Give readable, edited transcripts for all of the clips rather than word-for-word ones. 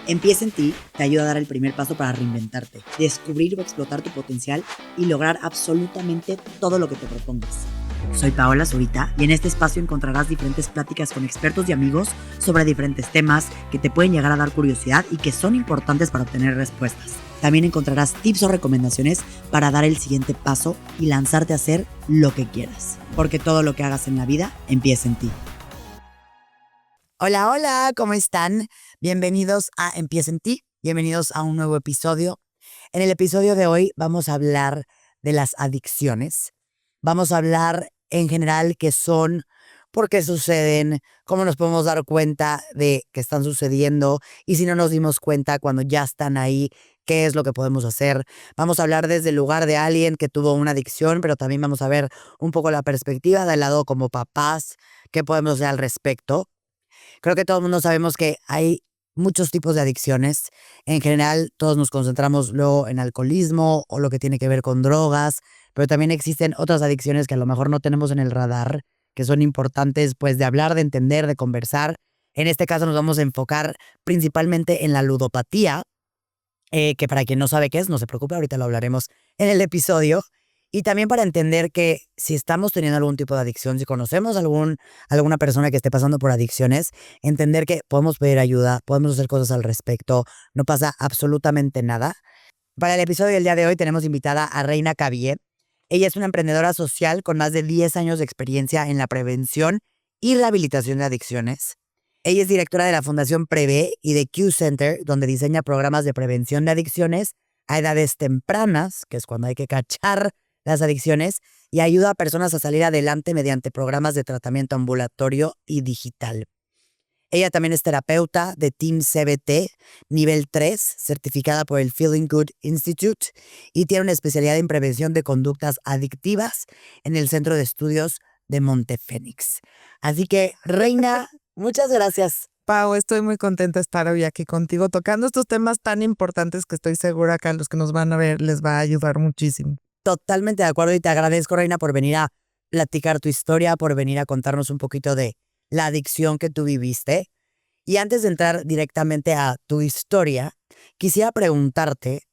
Empieza en ti te ayuda a dar el primer paso para reinventarte, descubrir o explotar tu potencial y lograr absolutamente todo lo que te propongas. Soy Paola Zurita y en este espacio encontrarás diferentes pláticas con expertos y amigos sobre diferentes temas que te pueden llegar a dar curiosidad y que son importantes para obtener respuestas. También encontrarás tips o recomendaciones para dar el siguiente paso y lanzarte a hacer lo que quieras, porque todo lo que hagas en la vida empieza en ti. Hola, hola, ¿cómo están? Bienvenidos a Empieza en ti, bienvenidos a un nuevo episodio. En el episodio de hoy vamos a hablar de las adicciones. Vamos a hablar en general qué son, por qué suceden, cómo nos podemos dar cuenta de que están sucediendo y si no nos dimos cuenta cuando ya están ahí, qué es lo que podemos hacer. Vamos a hablar desde el lugar de alguien que tuvo una adicción, pero también vamos a ver un poco la perspectiva del lado como papás, qué podemos hacer al respecto. Creo que todo el mundo sabemos que hay muchos tipos de adicciones. En general, todos nos concentramos luego en alcoholismo o lo que tiene que ver con drogas, pero también existen otras adicciones que a lo mejor no tenemos en el radar, que son importantes pues de hablar, de entender, de conversar. En este caso nos vamos a enfocar principalmente en la ludopatía, que para quien no sabe qué es, no se preocupe, ahorita lo hablaremos en el episodio. Y también para entender que si estamos teniendo algún tipo de adicción, si conocemos alguna persona que esté pasando por adicciones, entender que podemos pedir ayuda, podemos hacer cosas al respecto, no pasa absolutamente nada. Para el episodio del día de hoy tenemos invitada a Reina Cavie. Ella es una emprendedora social con más de 10 años de experiencia en la prevención y rehabilitación de adicciones. Ella es directora de la Fundación Prevé y de Q Center, donde diseña programas de prevención de adicciones a edades tempranas, que es cuando hay que cachar las adicciones, y ayuda a personas a salir adelante mediante programas de tratamiento ambulatorio y digital. Ella también es terapeuta de Team CBT, nivel 3, certificada por el Feeling Good Institute, y tiene una especialidad en prevención de conductas adictivas en el Centro de Estudios de Montefénix. Así que, Reina, muchas gracias. Pau, estoy muy contenta de estar hoy aquí contigo tocando estos temas tan importantes que estoy segura que a los que nos van a ver les va a ayudar muchísimo. Totalmente de acuerdo y te agradezco, Reina, por venir a platicar tu historia, por venir a contarnos un poquito de la adicción que tú viviste. Y antes de entrar directamente a tu historia, quisiera preguntarte,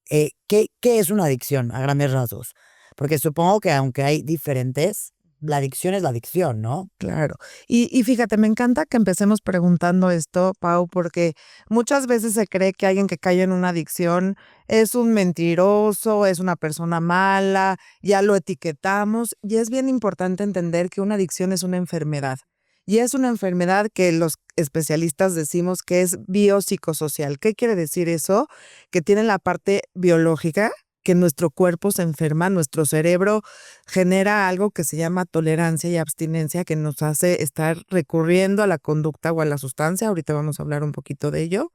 ¿qué es una adicción a grandes rasgos? Porque supongo que aunque hay diferentes, la adicción es la adicción, ¿no? Claro. Y fíjate, me encanta que empecemos preguntando esto, Pau, porque muchas veces se cree que alguien que cae en una adicción es un mentiroso, es una persona mala, ya lo etiquetamos, y es bien importante entender que una adicción es una enfermedad. Y es una enfermedad que los especialistas decimos que es biopsicosocial. ¿Qué quiere decir eso? Que tiene la parte biológica, que nuestro cuerpo se enferma, nuestro cerebro genera algo que se llama tolerancia y abstinencia, que nos hace estar recurriendo a la conducta o a la sustancia. Ahorita vamos a hablar un poquito de ello.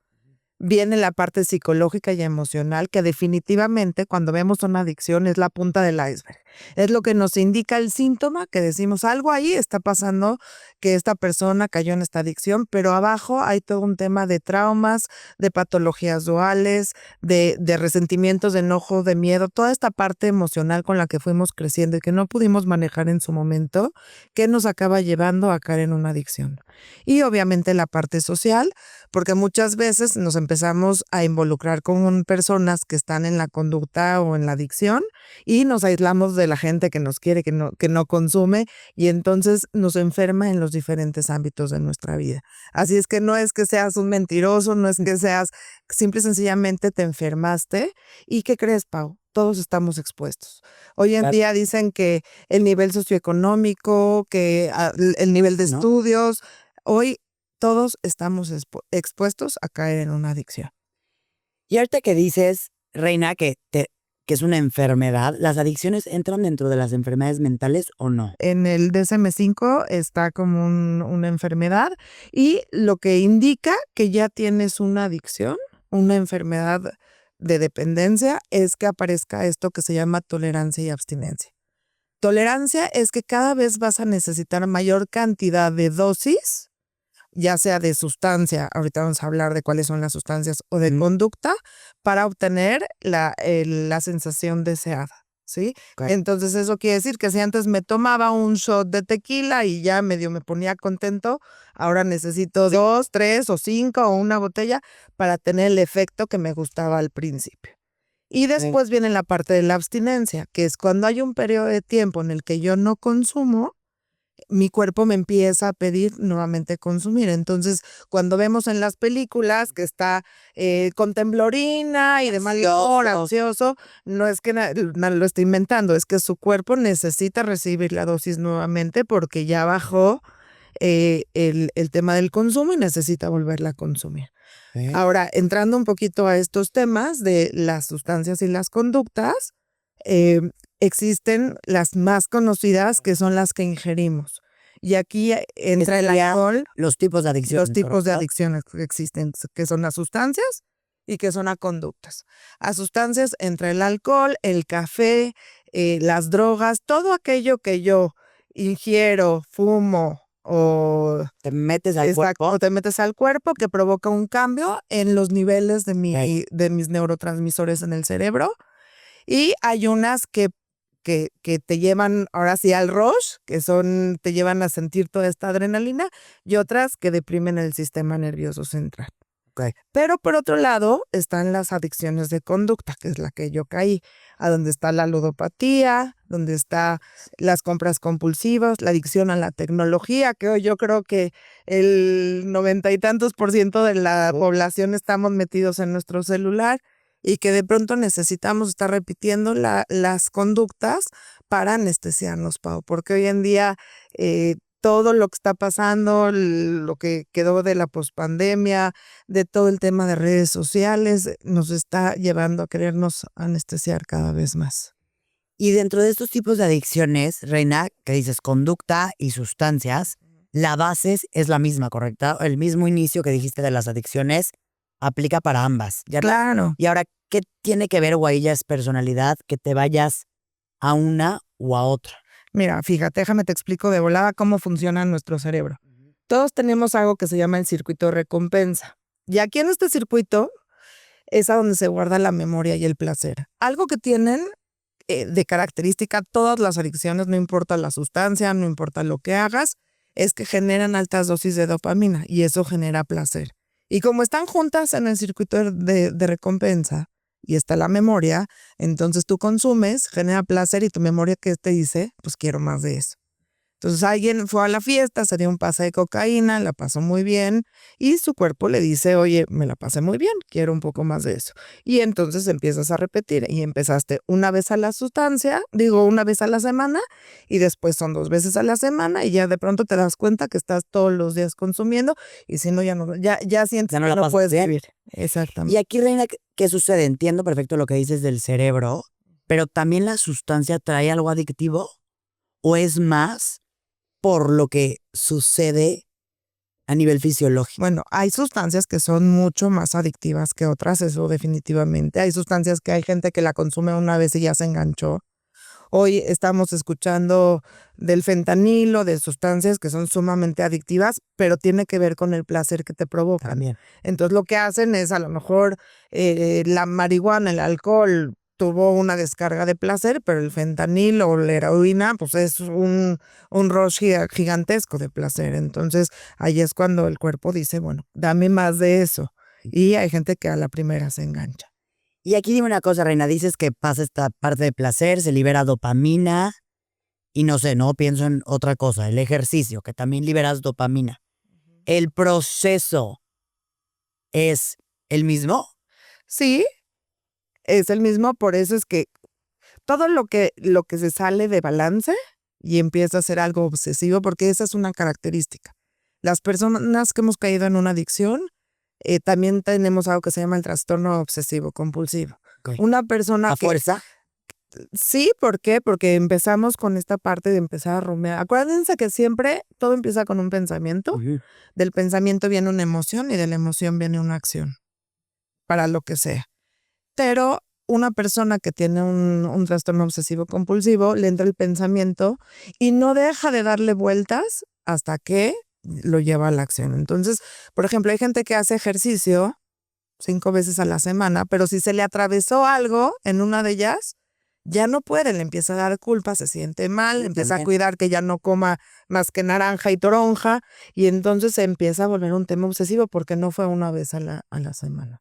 Viene la parte psicológica y emocional, que definitivamente cuando vemos una adicción es la punta del iceberg. Es lo que nos indica el síntoma, que decimos algo ahí está pasando, que esta persona cayó en esta adicción, pero abajo hay todo un tema de traumas, de patologías duales, de resentimientos, de enojo, de miedo, toda esta parte emocional con la que fuimos creciendo y que no pudimos manejar en su momento, que nos acaba llevando a caer en una adicción. Y obviamente la parte social, porque muchas veces nos empezamos a involucrar con personas que están en la conducta o en la adicción y nos aislamos de la gente que nos quiere, que no consume, y entonces nos enferma en los diferentes ámbitos de nuestra vida. Así es que no es que seas un mentiroso, no es que seas, simple y sencillamente te enfermaste. ¿Y qué crees, Pau? Todos estamos expuestos. Hoy en día dicen que el nivel socioeconómico, que el nivel de estudios, hoy todos estamos expuestos a caer en una adicción. Y ahorita que dices, Reina, que es una enfermedad, ¿las adicciones entran dentro de las enfermedades mentales o no? En el DSM-5 está como una enfermedad, y lo que indica que ya tienes una adicción, una enfermedad de dependencia, es que aparezca esto que se llama tolerancia y abstinencia. Tolerancia es que cada vez vas a necesitar mayor cantidad de dosis, ya sea de sustancia, ahorita vamos a hablar de cuáles son las sustancias, o de conducta, para obtener la sensación deseada, ¿sí? Ok. Entonces eso quiere decir que si antes me tomaba un shot de tequila y ya medio me ponía contento, ahora necesito 2, 3 o 5 o una botella para tener el efecto que me gustaba al principio. Y después viene la parte de la abstinencia, que es cuando hay un periodo de tiempo en el que yo no consumo, mi cuerpo me empieza a pedir nuevamente consumir. Entonces, cuando vemos en las películas que está con temblorina y de mal humor, ansioso, no es que lo esté inventando, es que su cuerpo necesita recibir la dosis nuevamente porque ya bajó el tema del consumo y necesita volverla a consumir. Ahora, entrando un poquito a estos temas de las sustancias y las conductas, existen las más conocidas que son las que ingerimos. Y aquí entra el alcohol, Los tipos de adicciones. los tipos de ¿verdad? adicciones que existen, que son a sustancias y que son a conductas. A sustancias entra el alcohol, el café, las drogas, todo aquello que yo ingiero, fumo o Te metes al exacto, cuerpo. te metes al cuerpo que provoca un cambio en los niveles de mis neurotransmisores en el cerebro. Y hay unas que te llevan ahora sí al rush, te llevan a sentir toda esta adrenalina, y otras que deprimen el sistema nervioso central. Ok. Pero por otro lado están las adicciones de conducta, que es la que yo caí, a donde está la ludopatía, donde está las compras compulsivas, la adicción a la tecnología, que hoy yo creo que el 90 y tantos % de la población estamos metidos en nuestro celular y que de pronto necesitamos estar repitiendo las conductas para anestesiarnos, Pau, porque hoy en día todo lo que está pasando, lo que quedó de la pospandemia, de todo el tema de redes sociales, nos está llevando a querernos anestesiar cada vez más. Y dentro de estos tipos de adicciones, Reina, que dices conducta y sustancias, la base es la misma, ¿correcta? El mismo inicio que dijiste de las adicciones aplica para ambas. ¿Ya? Claro. Y ahora, ¿qué tiene que ver o ahí ya es personalidad que te vayas a una o a otra? Mira, fíjate, déjame te explico de volada cómo funciona nuestro cerebro. Todos tenemos algo que se llama el circuito de recompensa. Y aquí en este circuito es a donde se guarda la memoria y el placer. Algo que tienen de característica todas las adicciones, no importa la sustancia, no importa lo que hagas, es que generan altas dosis de dopamina y eso genera placer. Y como están juntas en el circuito de recompensa y está la memoria, entonces tú consumes, genera placer y tu memoria que te dice, pues quiero más de eso. Entonces alguien fue a la fiesta, se dio un pase de cocaína, la pasó muy bien y su cuerpo le dice, oye, me la pasé muy bien, quiero un poco más de eso. Y entonces empiezas a repetir y empezaste una vez a la sustancia, una vez a la semana y después son 2 veces a la semana y ya de pronto te das cuenta que estás todos los días consumiendo y si no, ya sientes Ya no que la no pasas puedes bien. vivir. Y Exactamente. aquí, Reina, ¿qué sucede? Entiendo perfecto lo que dices del cerebro, pero también la sustancia trae algo adictivo o es más por lo que sucede a nivel fisiológico. Bueno, hay sustancias que son mucho más adictivas que otras, eso definitivamente. Hay sustancias que hay gente que la consume una vez y ya se enganchó. Hoy estamos escuchando del fentanilo, de sustancias que son sumamente adictivas, pero tiene que ver con el placer que te provocan. También. Entonces lo que hacen es a lo mejor la marihuana, el alcohol tuvo una descarga de placer, pero el fentanilo o la heroína pues es un rush gigantesco de placer. Entonces ahí es cuando el cuerpo dice, bueno, dame más de eso. Y hay gente que a la primera se engancha. Y aquí dime una cosa, Reina, dices que pasa esta parte de placer, se libera dopamina y no sé, no pienso en otra cosa, el ejercicio, que también liberas dopamina. ¿El proceso es el mismo? Sí, es el mismo, por eso es que todo lo que se sale de balance y empieza a ser algo obsesivo, porque esa es una característica. Las personas que hemos caído en una adicción, también tenemos algo que se llama el trastorno obsesivo compulsivo. Ok. Una persona ¿A que fuerza? sí, ¿por qué? Porque empezamos con esta parte de empezar a rumiar. Acuérdense que siempre todo empieza con un pensamiento, del pensamiento viene una emoción y de la emoción viene una acción, para lo que sea. Pero una persona que tiene un trastorno obsesivo compulsivo le entra el pensamiento y no deja de darle vueltas hasta que lo lleva a la acción. Entonces, por ejemplo, hay gente que hace ejercicio 5 veces a la semana, pero si se le atravesó algo en una de ellas, ya no puede, le empieza a dar culpa, se siente mal, empieza a cuidar que ya no coma más que naranja y toronja, y entonces se empieza a volver un tema obsesivo porque no fue una vez a la semana.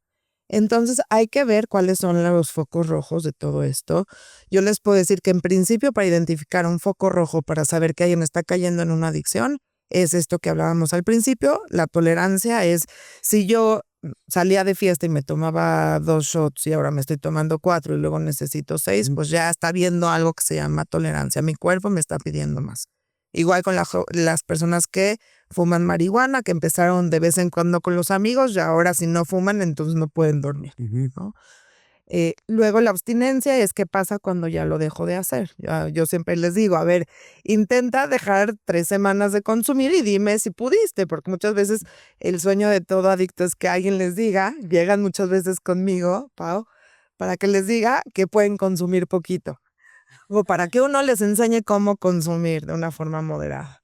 Entonces hay que ver cuáles son los focos rojos de todo esto. Yo les puedo decir que en principio para identificar un foco rojo, para saber que alguien está cayendo en una adicción, es esto que hablábamos al principio. La tolerancia es, si yo salía de fiesta y me tomaba 2 shots y ahora me estoy tomando 4 y luego necesito 6, pues ya está viendo algo que se llama tolerancia. Mi cuerpo me está pidiendo más. Igual con las personas que fuman marihuana, que empezaron de vez en cuando con los amigos, y ahora si no fuman, entonces no pueden dormir, ¿no? Luego la abstinencia es qué pasa cuando ya lo dejo de hacer. Yo siempre les digo, a ver, intenta dejar 3 semanas de consumir y dime si pudiste, porque muchas veces el sueño de todo adicto es que alguien les diga, llegan muchas veces conmigo, Pau, para que les diga que pueden consumir poquito, o para que uno les enseñe cómo consumir de una forma moderada.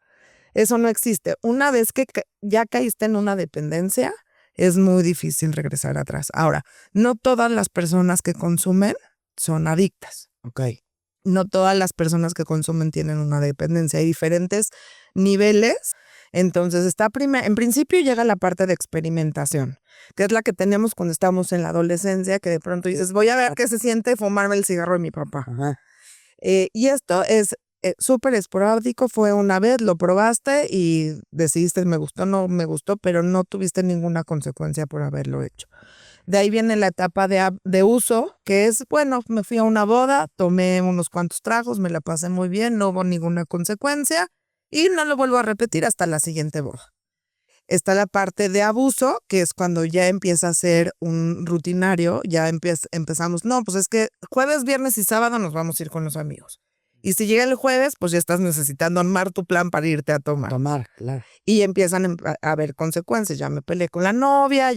Eso no existe. Una vez que ya caíste en una dependencia, es muy difícil regresar atrás. Ahora, no todas las personas que consumen son adictas. Ok. No todas las personas que consumen tienen una dependencia. Hay diferentes niveles. Entonces, en principio llega la parte de experimentación, que es la que tenemos cuando estamos en la adolescencia, que de pronto dices, voy a ver qué se siente fumarme el cigarro de mi papá. Ajá. Y esto es súper esporádico, fue una vez, lo probaste y decidiste me gustó, no me gustó, pero no tuviste ninguna consecuencia por haberlo hecho. De ahí viene la etapa de uso, que es, bueno, me fui a una boda, tomé unos cuantos tragos, me la pasé muy bien, no hubo ninguna consecuencia y no lo vuelvo a repetir hasta la siguiente boda. Está la parte de abuso, que es cuando ya empieza a ser un rutinario, ya empezamos, no, pues es que jueves, viernes y sábado nos vamos a ir con los amigos. Y si llega el jueves, pues ya estás necesitando armar tu plan para irte a tomar. Claro. Y empiezan a haber consecuencias. Ya me peleé con la novia,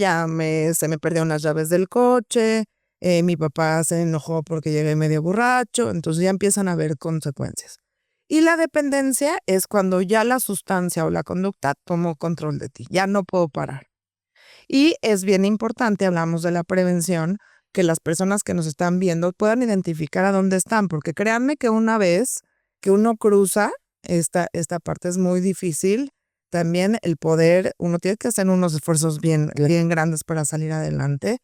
se me perdieron las llaves del coche, mi papá se enojó porque llegué medio borracho, entonces ya empiezan a haber consecuencias. Y la dependencia es cuando ya la sustancia o la conducta tomó control de ti, ya no puedo parar. Y es bien importante, hablamos de la prevención, que las personas que nos están viendo puedan identificar a dónde están, porque créanme que una vez que uno cruza esta parte es muy difícil. También el poder, uno tiene que hacer unos esfuerzos bien grandes para salir adelante.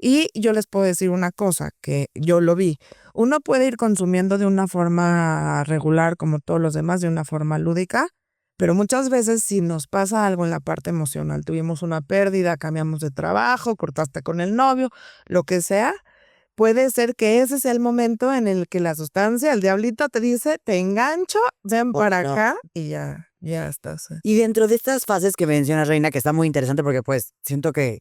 Y yo les puedo decir una cosa, que yo lo vi. Uno puede ir consumiendo de una forma regular como todos los demás, de una forma lúdica, pero muchas veces si nos pasa algo en la parte emocional, tuvimos una pérdida, cambiamos de trabajo, cortaste con el novio, lo que sea, puede ser que ese sea el momento en el que la sustancia, el diablito te dice, te engancho, ven para acá y ya estás. Y dentro de estas fases que mencionas, Reina, que está muy interesante porque pues siento que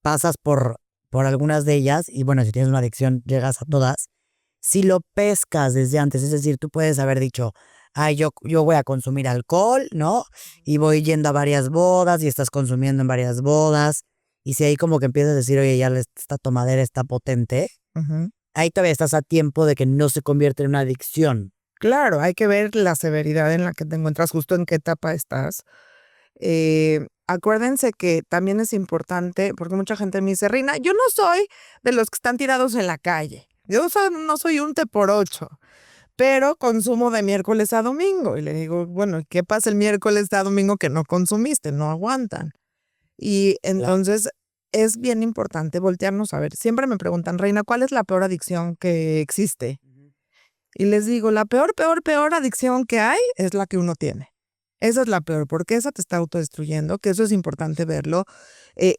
pasas por algunas de ellas y bueno, si tienes una adicción llegas a todas. Si lo pescas desde antes, es decir, tú puedes haber dicho, ay, yo voy a consumir alcohol, ¿no? Y voy yendo a varias bodas y estás consumiendo en varias bodas. Y si ahí como que empiezas a decir, oye, ya esta tomadera está potente, ahí todavía estás a tiempo de que no se convierta en una adicción. Claro, hay que ver la severidad en la que te encuentras, justo en qué etapa estás. Acuérdense que también es importante, porque mucha gente me dice, Reina, yo no soy de los que están tirados en la calle. Yo no soy un té por 8, pero consumo de miércoles a domingo. Y le digo, bueno, ¿qué pasa el miércoles a domingo que no consumiste? No aguantan. Y entonces es bien importante voltearnos a ver. Siempre me preguntan, Reina, ¿cuál es la peor adicción que existe? Y les digo, la peor adicción que hay es la que uno tiene. Esa es la peor, porque esa te está autodestruyendo, que eso es importante verlo.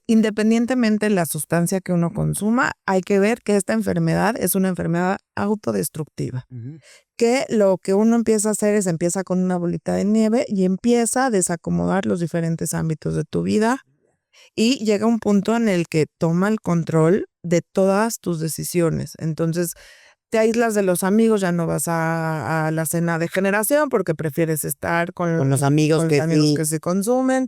Independientemente de la sustancia que uno consuma, hay que ver que esta enfermedad es una enfermedad autodestructiva. Que lo que uno empieza a hacer es empieza con una bolita de nieve y empieza a desacomodar los diferentes ámbitos de tu vida y llega un punto en el que toma el control de todas tus decisiones. Entonces, te aíslas de los amigos, ya no vas a la cena de generación porque prefieres estar Con los amigos que se consumen.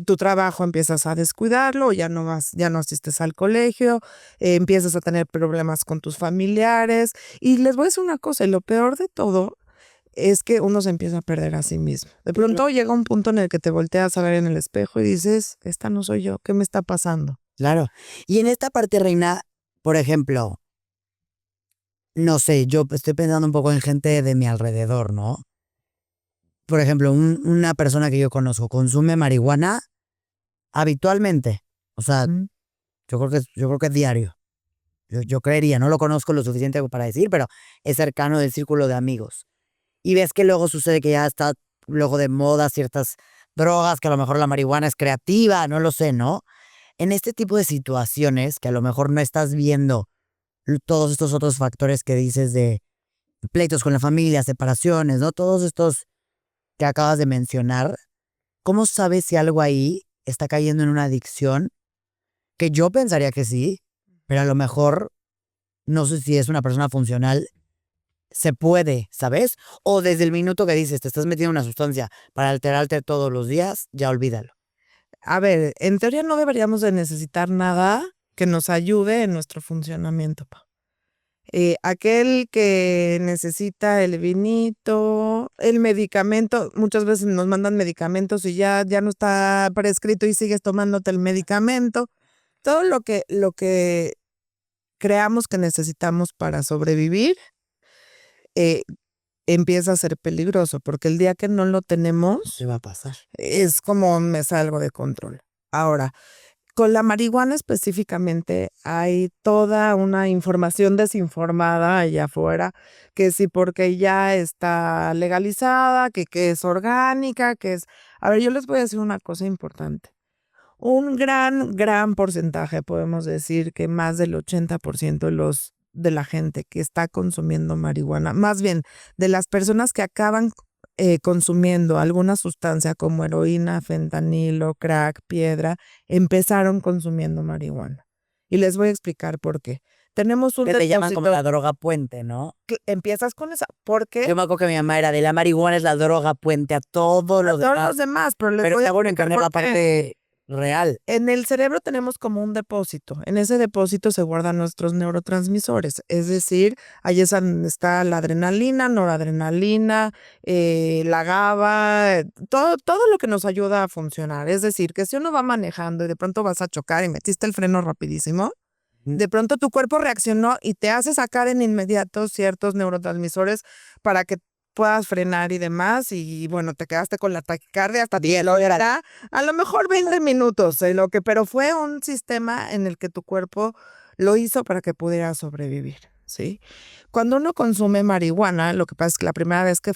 Tu trabajo empiezas a descuidarlo, ya no asistes al colegio, empiezas a tener problemas con tus familiares. Y les voy a decir una cosa, y lo peor de todo es que uno se empieza a perder a sí mismo. De pronto llega un punto en el que te volteas a ver en el espejo y dices, esta no soy yo, ¿qué me está pasando? Claro. Y en esta parte, Reina, por ejemplo, no sé, yo estoy pensando un poco en gente de mi alrededor, ¿no? Por ejemplo, una persona que yo conozco consume marihuana habitualmente. O sea, Mm. yo creo que es diario. Yo creería, no lo conozco lo suficiente para decir, pero es cercano del círculo de amigos. Y ves que luego sucede que ya está luego de moda ciertas drogas, que a lo mejor la marihuana es creativa, no lo sé, ¿no? En este tipo de situaciones, que a lo mejor no estás viendo todos estos otros factores que dices de pleitos con la familia, separaciones, ¿no? Todos estos que acabas de mencionar, ¿cómo sabes si algo ahí está cayendo en una adicción? Que yo pensaría que sí, pero a lo mejor no sé si es una persona funcional. Se puede, ¿sabes? O desde el minuto que dices, te estás metiendo una sustancia para alterarte todos los días, ya olvídalo. A ver, en teoría no deberíamos de necesitar nada que nos ayude en nuestro funcionamiento, Pau. Aquel que necesita el vinito, el medicamento, muchas veces nos mandan medicamentos y ya no está prescrito y sigues tomándote el medicamento. Todo lo que creamos que necesitamos para sobrevivir, eh, empieza a ser peligroso, porque el día que no lo tenemos, ¿Qué va a pasar? es como me salgo de control. Ahora, con la marihuana específicamente, hay toda una información desinformada allá afuera, que sí porque ya está legalizada, que es orgánica, que es... A ver, yo les voy a decir una cosa importante. Un gran porcentaje, podemos decir que más del 80% de la gente que está consumiendo marihuana, más bien de las personas que acaban consumiendo alguna sustancia como heroína, fentanilo, crack, piedra, empezaron consumiendo marihuana. Y les voy a explicar por qué. Tenemos un Que te llaman como depósito, la droga puente, ¿no? empiezas con esa, porque Yo me acuerdo que mi mamá era de la marihuana es la droga puente a todo lo todos demás. los demás, pero les Pero voy a está bueno explicar entender la por qué. parte real. En el cerebro tenemos como un depósito. En ese depósito se guardan nuestros neurotransmisores. Es decir, ahí está la adrenalina, noradrenalina, la GABA, todo lo que nos ayuda a funcionar. Es decir, que si uno va manejando y de pronto vas a chocar y metiste el freno rapidísimo, de pronto tu cuerpo reaccionó y te hace sacar en inmediato ciertos neurotransmisores para que puedas frenar y demás. Y bueno, te quedaste con la taquicardia hasta 10 horas, a lo mejor 20 minutos, pero fue un sistema en el que tu cuerpo lo hizo para que pudieras sobrevivir, ¿sí? Cuando uno consume marihuana, lo que pasa es que la primera vez que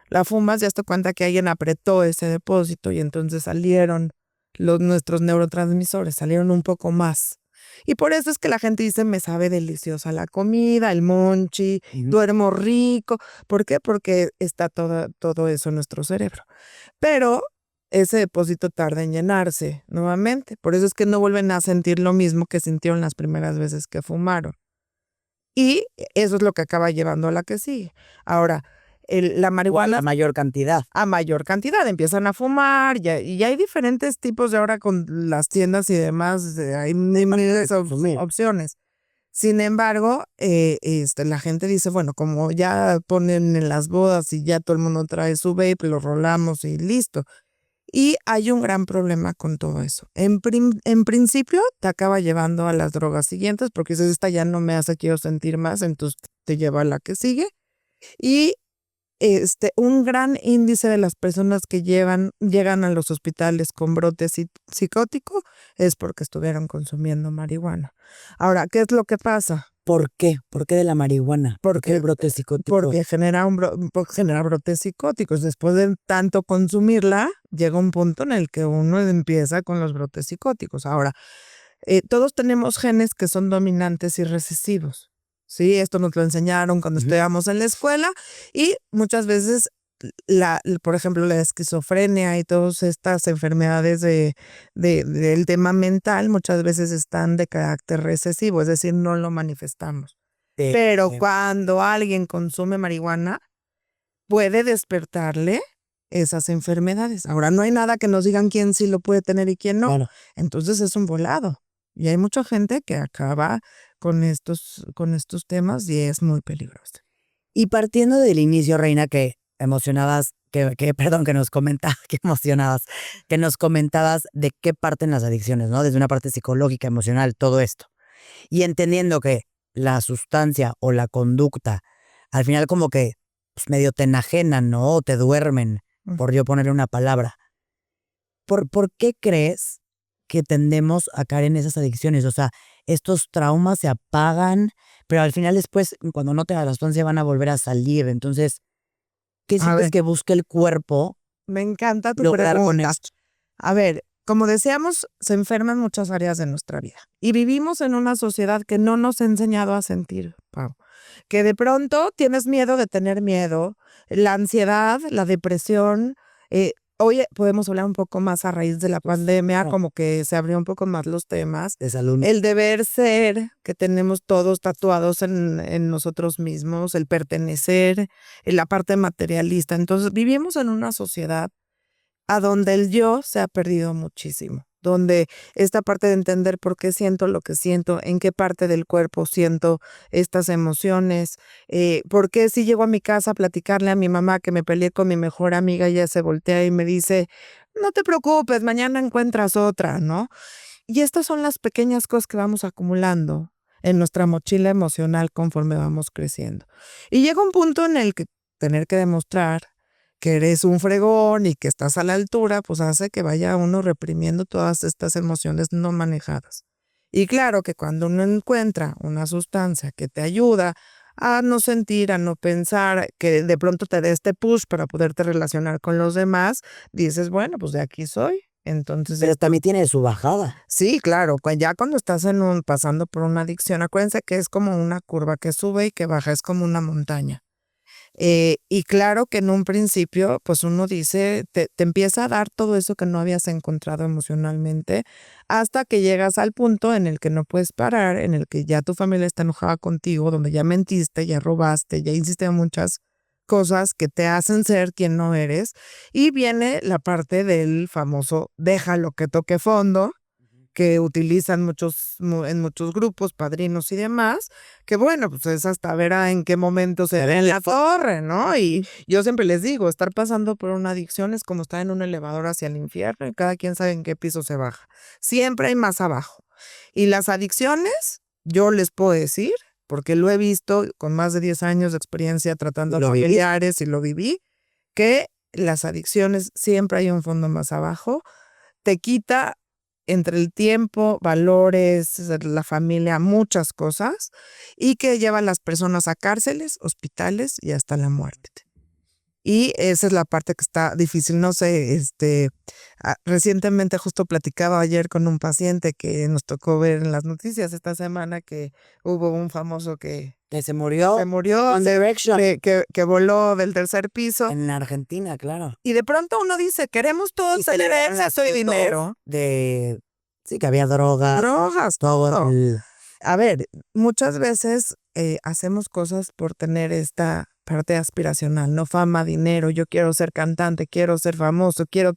la fumas, ya te cuenta que alguien apretó ese depósito y entonces salieron nuestros neurotransmisores, salieron un poco más. Y por eso es que la gente dice, me sabe deliciosa la comida, el monchi, duermo rico. ¿Por qué? Porque está todo eso en nuestro cerebro. Pero ese depósito tarda en llenarse nuevamente. Por eso es que no vuelven a sentir lo mismo que sintieron las primeras veces que fumaron. Y eso es lo que acaba llevando a la que sigue. Ahora, la marihuana... A mayor cantidad. A mayor cantidad, empiezan a fumar, y hay diferentes tipos de ahora con las tiendas y demás, hay miles de opciones. Sin embargo, la gente dice, bueno, como ya ponen en las bodas y ya todo el mundo trae su vape, lo rolamos y listo. Y hay un gran problema con todo eso. En principio, te acaba llevando a las drogas siguientes, porque dices, esta ya no me hace quiero sentir más, entonces te lleva a la que sigue. Y un gran índice de las personas que llegan a los hospitales con brote psicótico es porque estuvieron consumiendo marihuana. Ahora, ¿qué es lo que pasa? ¿Por qué? ¿Por qué de la marihuana? ¿Por qué el brote psicótico? Porque genera brotes psicóticos. Después de tanto consumirla, llega un punto en el que uno empieza con los brotes psicóticos. Ahora, todos tenemos genes que son dominantes y recesivos. Sí, esto nos lo enseñaron cuando estudiamos en la escuela, y muchas veces, por ejemplo, la esquizofrenia y todas estas enfermedades del tema mental muchas veces están de carácter recesivo, es decir, no lo manifestamos. Pero cuando alguien consume marihuana, puede despertarle esas enfermedades. Ahora, no hay nada que nos digan quién sí lo puede tener y quién no. Claro. Entonces es un volado. Y hay mucha gente que acaba con estos temas y es muy peligroso. Y partiendo del inicio, Reina, que emocionabas, perdón, que nos comentabas, que nos comentabas de qué parten las adicciones, ¿no? Desde una parte psicológica, emocional, todo esto. Y entendiendo que la sustancia o la conducta, al final como que pues, medio te enajenan, ¿no? O te duermen, por yo ponerle una palabra. ¿Por qué crees que tendemos a caer en esas adicciones? O sea, estos traumas se apagan, pero al final después, cuando no tengas la sustancia, van a volver a salir. Entonces, ¿qué A sientes ver, que busque el cuerpo me encanta tu lograr con pregunta. esto? A ver, como decíamos, se enferman muchas áreas de nuestra vida. Y vivimos en una sociedad que no nos ha enseñado a sentir, Pau. Que de pronto tienes miedo de tener miedo, la ansiedad, la depresión. Hoy podemos hablar un poco más a raíz de la pandemia, como que se abrió un poco más los temas. De salud. El deber ser que tenemos todos tatuados en nosotros mismos, el pertenecer, la parte materialista. Entonces vivimos en una sociedad a donde el yo se ha perdido muchísimo, donde esta parte de entender por qué siento lo que siento, en qué parte del cuerpo siento estas emociones, por qué si llego a mi casa a platicarle a mi mamá que me peleé con mi mejor amiga, ella se voltea y me dice, no te preocupes, mañana encuentras otra, ¿no? Y estas son las pequeñas cosas que vamos acumulando en nuestra mochila emocional conforme vamos creciendo. Y llega un punto en el que tener que demostrar que eres un fregón y que estás a la altura, pues hace que vaya uno reprimiendo todas estas emociones no manejadas. Y claro que cuando uno encuentra una sustancia que te ayuda a no sentir, a no pensar, que de pronto te dé este push para poderte relacionar con los demás, dices, bueno, pues de aquí soy. Entonces, Pero también tiene su bajada. sí, claro, ya cuando estás pasando por una adicción, acuérdense que es como una curva que sube y que baja, es como una montaña. Y claro que en un principio, pues uno dice, te empieza a dar todo eso que no habías encontrado emocionalmente, hasta que llegas al punto en el que no puedes parar, en el que ya tu familia está enojada contigo, donde ya mentiste, ya robaste, ya hiciste muchas cosas que te hacen ser quien no eres. Y viene la parte del famoso déjalo que toque fondo, que utilizan en muchos grupos, padrinos y demás, que bueno, pues es hasta ver en qué momento se ve en la torre, ¿no? Y yo siempre les digo, estar pasando por una adicción es como estar en un elevador hacia el infierno y cada quien sabe en qué piso se baja. Siempre hay más abajo. Y las adicciones, yo les puedo decir, porque lo he visto con más de 10 años de experiencia tratando a familiares y lo viví, que las adicciones siempre hay un fondo más abajo, te quita entre el tiempo, valores, la familia, muchas cosas, y que lleva a las personas a cárceles, hospitales y hasta la muerte. Y esa es la parte que está difícil. No sé, recientemente justo platicaba ayer con un paciente que nos tocó ver en las noticias esta semana que hubo un famoso que se murió. One Direction. Que voló del tercer piso. En Argentina, claro. Y de pronto uno dice, queremos todos tener éxito y dinero. Sí, que había drogas. Drogas, todo. El... A ver, muchas veces hacemos cosas por tener esta parte aspiracional, no fama, dinero, yo quiero ser cantante, quiero ser famoso, quiero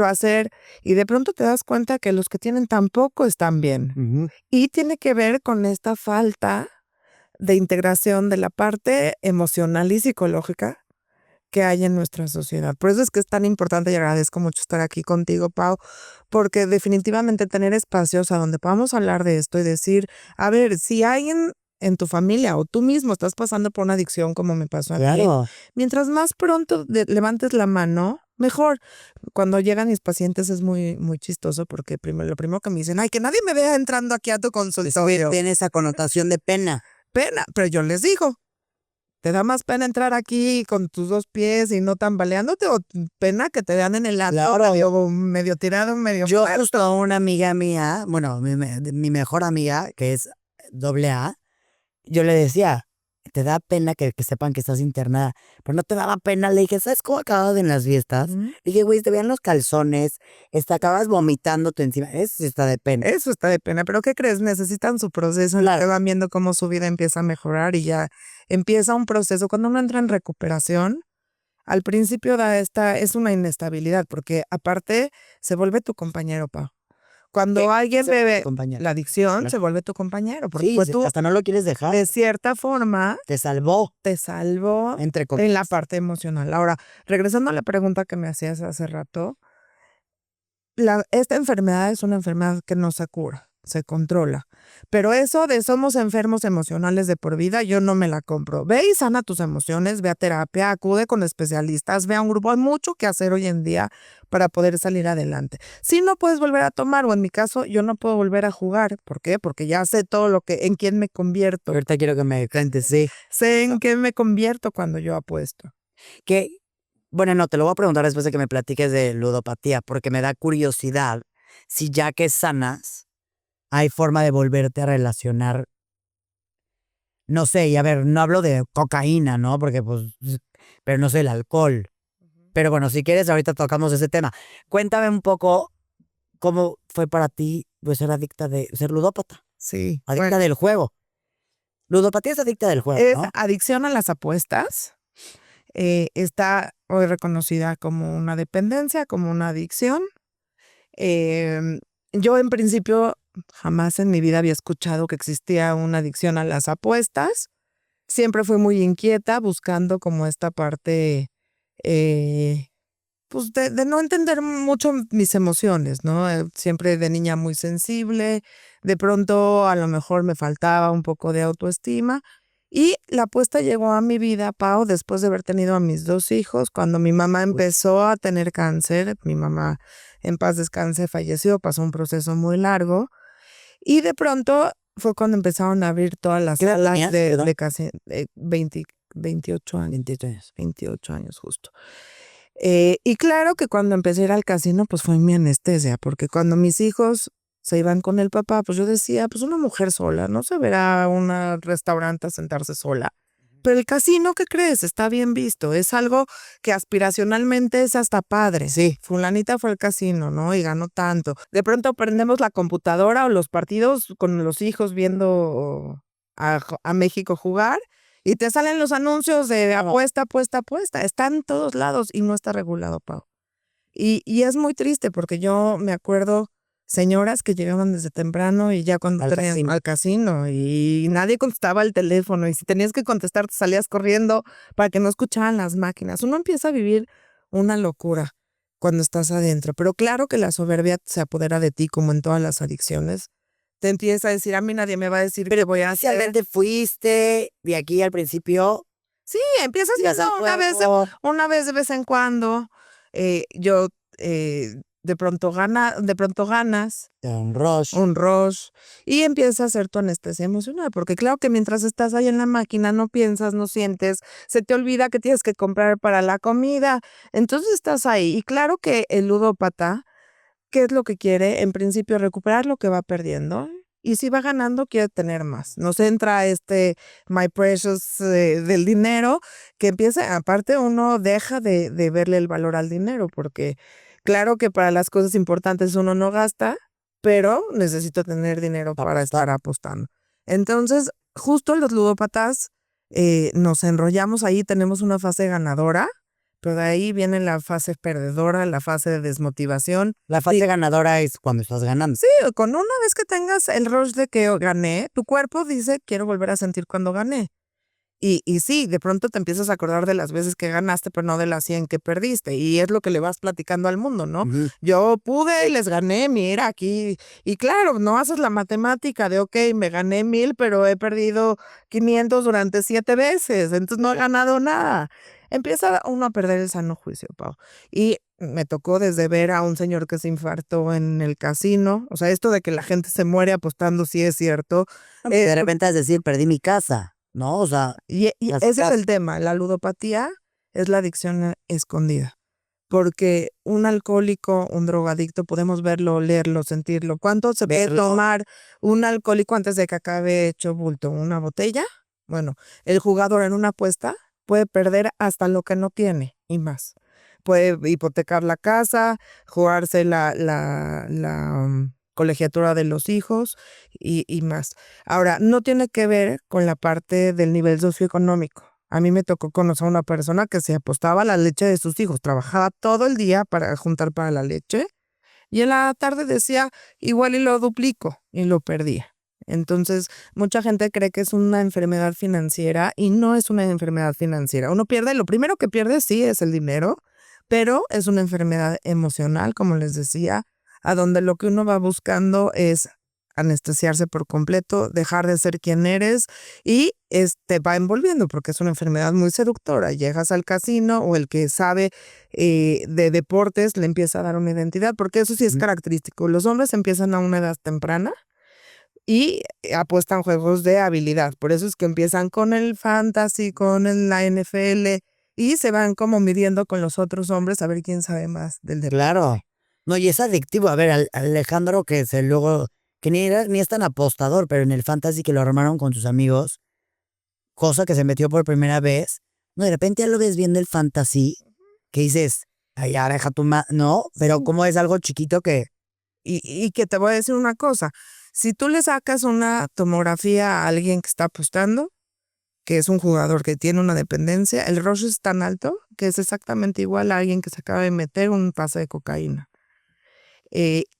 hacer, y de pronto te das cuenta que los que tienen tampoco están bien. Y tiene que ver con esta falta de integración de la parte emocional y psicológica que hay en nuestra sociedad. Por eso es que es tan importante y agradezco mucho estar aquí contigo, Pau, porque definitivamente tener espacios a donde podamos hablar de esto y decir, a ver, si alguien en tu familia o tú mismo estás pasando por una adicción como me pasó a mí, mientras más pronto levantes la mano, mejor. Cuando llegan mis pacientes es muy, muy chistoso porque lo primero que me dicen, ay, que nadie me vea entrando aquí a tu consultorio. Tiene esa connotación de pena. Pero yo les digo, ¿te da más pena entrar aquí con tus dos pies y no tambaleándote o pena que te vean en el lado medio tirado, medio Yo muerto? justo a una amiga mía, bueno, mi mejor amiga, que es AA, yo le decía, te da pena que sepan que estás internada, pero no te daba pena. Le dije, ¿sabes cómo acabas en las fiestas? Le dije, güey, te vean los calzones, acabas vomitándote encima. Eso sí está de pena. Eso está de pena, pero ¿qué crees? Necesitan su proceso, claro. Van viendo cómo su vida empieza a mejorar y ya empieza un proceso. Cuando uno entra en recuperación, al principio es una inestabilidad, porque aparte se vuelve tu compañero, Pau. Cuando alguien bebe la adicción, se vuelve tu compañero. Porque sí, pues tú, hasta no lo quieres dejar. De cierta forma, te salvó. En la parte emocional. Ahora, regresando a la pregunta que me hacías hace rato, esta enfermedad es una enfermedad que no se cura. se controla. Pero eso de somos enfermos emocionales de por vida, yo no me la compro. Ve y sana tus emociones, ve a terapia, acude con especialistas, ve a un grupo. Hay mucho que hacer hoy en día para poder salir adelante. Si no puedes volver a tomar, o en mi caso, yo no puedo volver a jugar. ¿Por qué? Porque ya sé todo en quién me convierto. Ahorita quiero que me cuentes, sí. Sé en qué me convierto cuando yo apuesto. Bueno, no, te lo voy a preguntar después de que me platiques de ludopatía, porque me da curiosidad si ya que sanas, hay forma de volverte a relacionar. No sé, y a ver, no hablo de cocaína, ¿no? Porque pues, pero no sé, el alcohol. Pero bueno, si quieres, ahorita tocamos ese tema. Cuéntame un poco cómo fue para ti pues, ser ludópata, Sí. adicta del juego. Ludopatía es adicta del juego, Es ¿no? adicción a las apuestas. Está hoy reconocida como una dependencia, como una adicción. Yo en principio jamás en mi vida había escuchado que existía una adicción a las apuestas. Siempre fui muy inquieta buscando como esta parte, pues de no entender mucho mis emociones, ¿no? Siempre de niña muy sensible, de pronto a lo mejor me faltaba un poco de autoestima. Y la apuesta llegó a mi vida, Pau, después de haber tenido a mis 2 hijos, cuando mi mamá empezó a tener cáncer. Mi mamá, en paz descanse, falleció, pasó un proceso muy largo. Y de pronto fue cuando empezaron a abrir todas las ¿Qué edad salas tenías? de Perdón. casi 28 años. 28 años. 28 años justo. Y claro que cuando empecé a ir al casino, pues fue mi anestesia, porque cuando mis hijos se iban con el papá, pues yo decía, pues una mujer sola, no se verá a un restaurante a sentarse sola. Pero el casino, ¿qué crees? Está bien visto. Es algo que aspiracionalmente es hasta padre. Sí. Fulanita fue al casino, ¿no? Y ganó tanto. De pronto prendemos la computadora o los partidos con los hijos viendo a México jugar y te salen los anuncios de apuesta, apuesta, apuesta. Está en todos lados y no está regulado, Pau. Y es muy triste porque yo me acuerdo señoras que llegaban desde temprano y ya cuando al casino y nadie contestaba el teléfono y si tenías que contestar te salías corriendo para que no escucharan las máquinas. Uno empieza a vivir una locura cuando estás adentro, pero claro que la soberbia se apodera de ti como en todas las adicciones. Te empieza a decir, a mí nadie me va a decir qué voy a hacer. Realmente fuiste de aquí al principio. Sí, empiezas Ibas al juego. una vez de vez en cuando. Yo de pronto ganas Un rush. un rush y empieza a hacer tu anestesia emocional, porque claro que mientras estás ahí en la máquina no piensas, no sientes, se te olvida que tienes que comprar para la comida, entonces estás ahí y claro que el ludópata, ¿qué es lo que quiere? En principio recuperar lo que va perdiendo. Y si va ganando, quiere tener más. Nos entra my precious del dinero, que empieza, aparte uno deja de verle el valor al dinero, porque claro que para las cosas importantes uno no gasta, pero necesito tener dinero para estar apostando. Entonces, justo los ludópatas nos enrollamos ahí, tenemos una fase ganadora, pero de ahí viene la fase perdedora, la fase de desmotivación. La fase ganadora es cuando estás ganando. Sí, con una vez que tengas el rush de que gané, tu cuerpo dice, quiero volver a sentir cuando gané. Y sí, de pronto te empiezas a acordar de las veces que ganaste, pero no de las 100 que perdiste. Y es lo que le vas platicando al mundo, ¿no? Yo pude y les gané, mira, aquí. Y claro, no haces la matemática de, ok, me gané 1000, pero he perdido 500 durante 7 veces. Entonces no he ganado nada. Empieza uno a perder el sano juicio, Pau. Y me tocó desde ver a un señor que se infartó en el casino. O sea, esto de que la gente se muere apostando sí es cierto. De repente es decir, perdí mi casa, ¿no? O sea, Y ese es el tema. La ludopatía es la adicción escondida. Porque un alcohólico, un drogadicto, podemos verlo, olerlo, sentirlo. ¿Cuánto se puede tomar un alcohólico antes de que acabe hecho bulto? ¿Una botella? Bueno, el jugador en una apuesta puede perder hasta lo que no tiene y más. Puede hipotecar la casa, jugarse la colegiatura de los hijos y más. Ahora, no tiene que ver con la parte del nivel socioeconómico. A mí me tocó conocer a una persona que se apostaba a la leche de sus hijos, trabajaba todo el día para juntar para la leche y en la tarde decía, igual y lo duplico y lo perdía. Entonces, mucha gente cree que es una enfermedad financiera y no es una enfermedad financiera. Uno pierde, lo primero que pierde sí es el dinero, pero es una enfermedad emocional, como les decía, a donde lo que uno va buscando es anestesiarse por completo, dejar de ser quien eres y va envolviendo porque es una enfermedad muy seductora. Llegas al casino o el que sabe de deportes le empieza a dar una identidad, porque eso sí es característico. Los hombres empiezan a una edad temprana y apuestan juegos de habilidad. Por eso es que empiezan con el fantasy, la NFL y se van como midiendo con los otros hombres a ver quién sabe más del deporte. Claro. No, y es adictivo. A ver, Alejandro, que ni es tan apostador, pero en el fantasy que lo armaron con sus amigos, cosa que se metió por primera vez, no, de repente ya lo ves viendo el fantasy, que dices, ay, ya deja no, pero como es algo chiquito que... Y que te voy a decir una cosa, si tú le sacas una tomografía a alguien que está apostando, que es un jugador que tiene una dependencia, el rush es tan alto que es exactamente igual a alguien que se acaba de meter un pase de cocaína.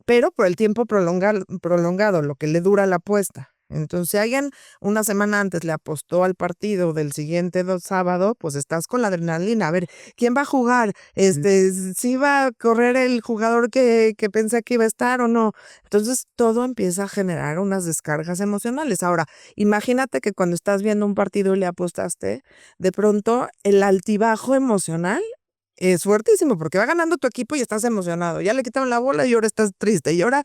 Pero por el tiempo prolongado, lo que le dura la apuesta. Entonces, si alguien una semana antes le apostó al partido del siguiente sábado, pues estás con la adrenalina. A ver, ¿quién va a jugar? ¿Si va a correr el jugador que pensé que iba a estar o no? Entonces, todo empieza a generar unas descargas emocionales. Ahora, imagínate que cuando estás viendo un partido y le apostaste, de pronto el altibajo emocional es fuertísimo porque va ganando tu equipo y estás emocionado. Ya le quitaron la bola y ahora estás triste. Y ahora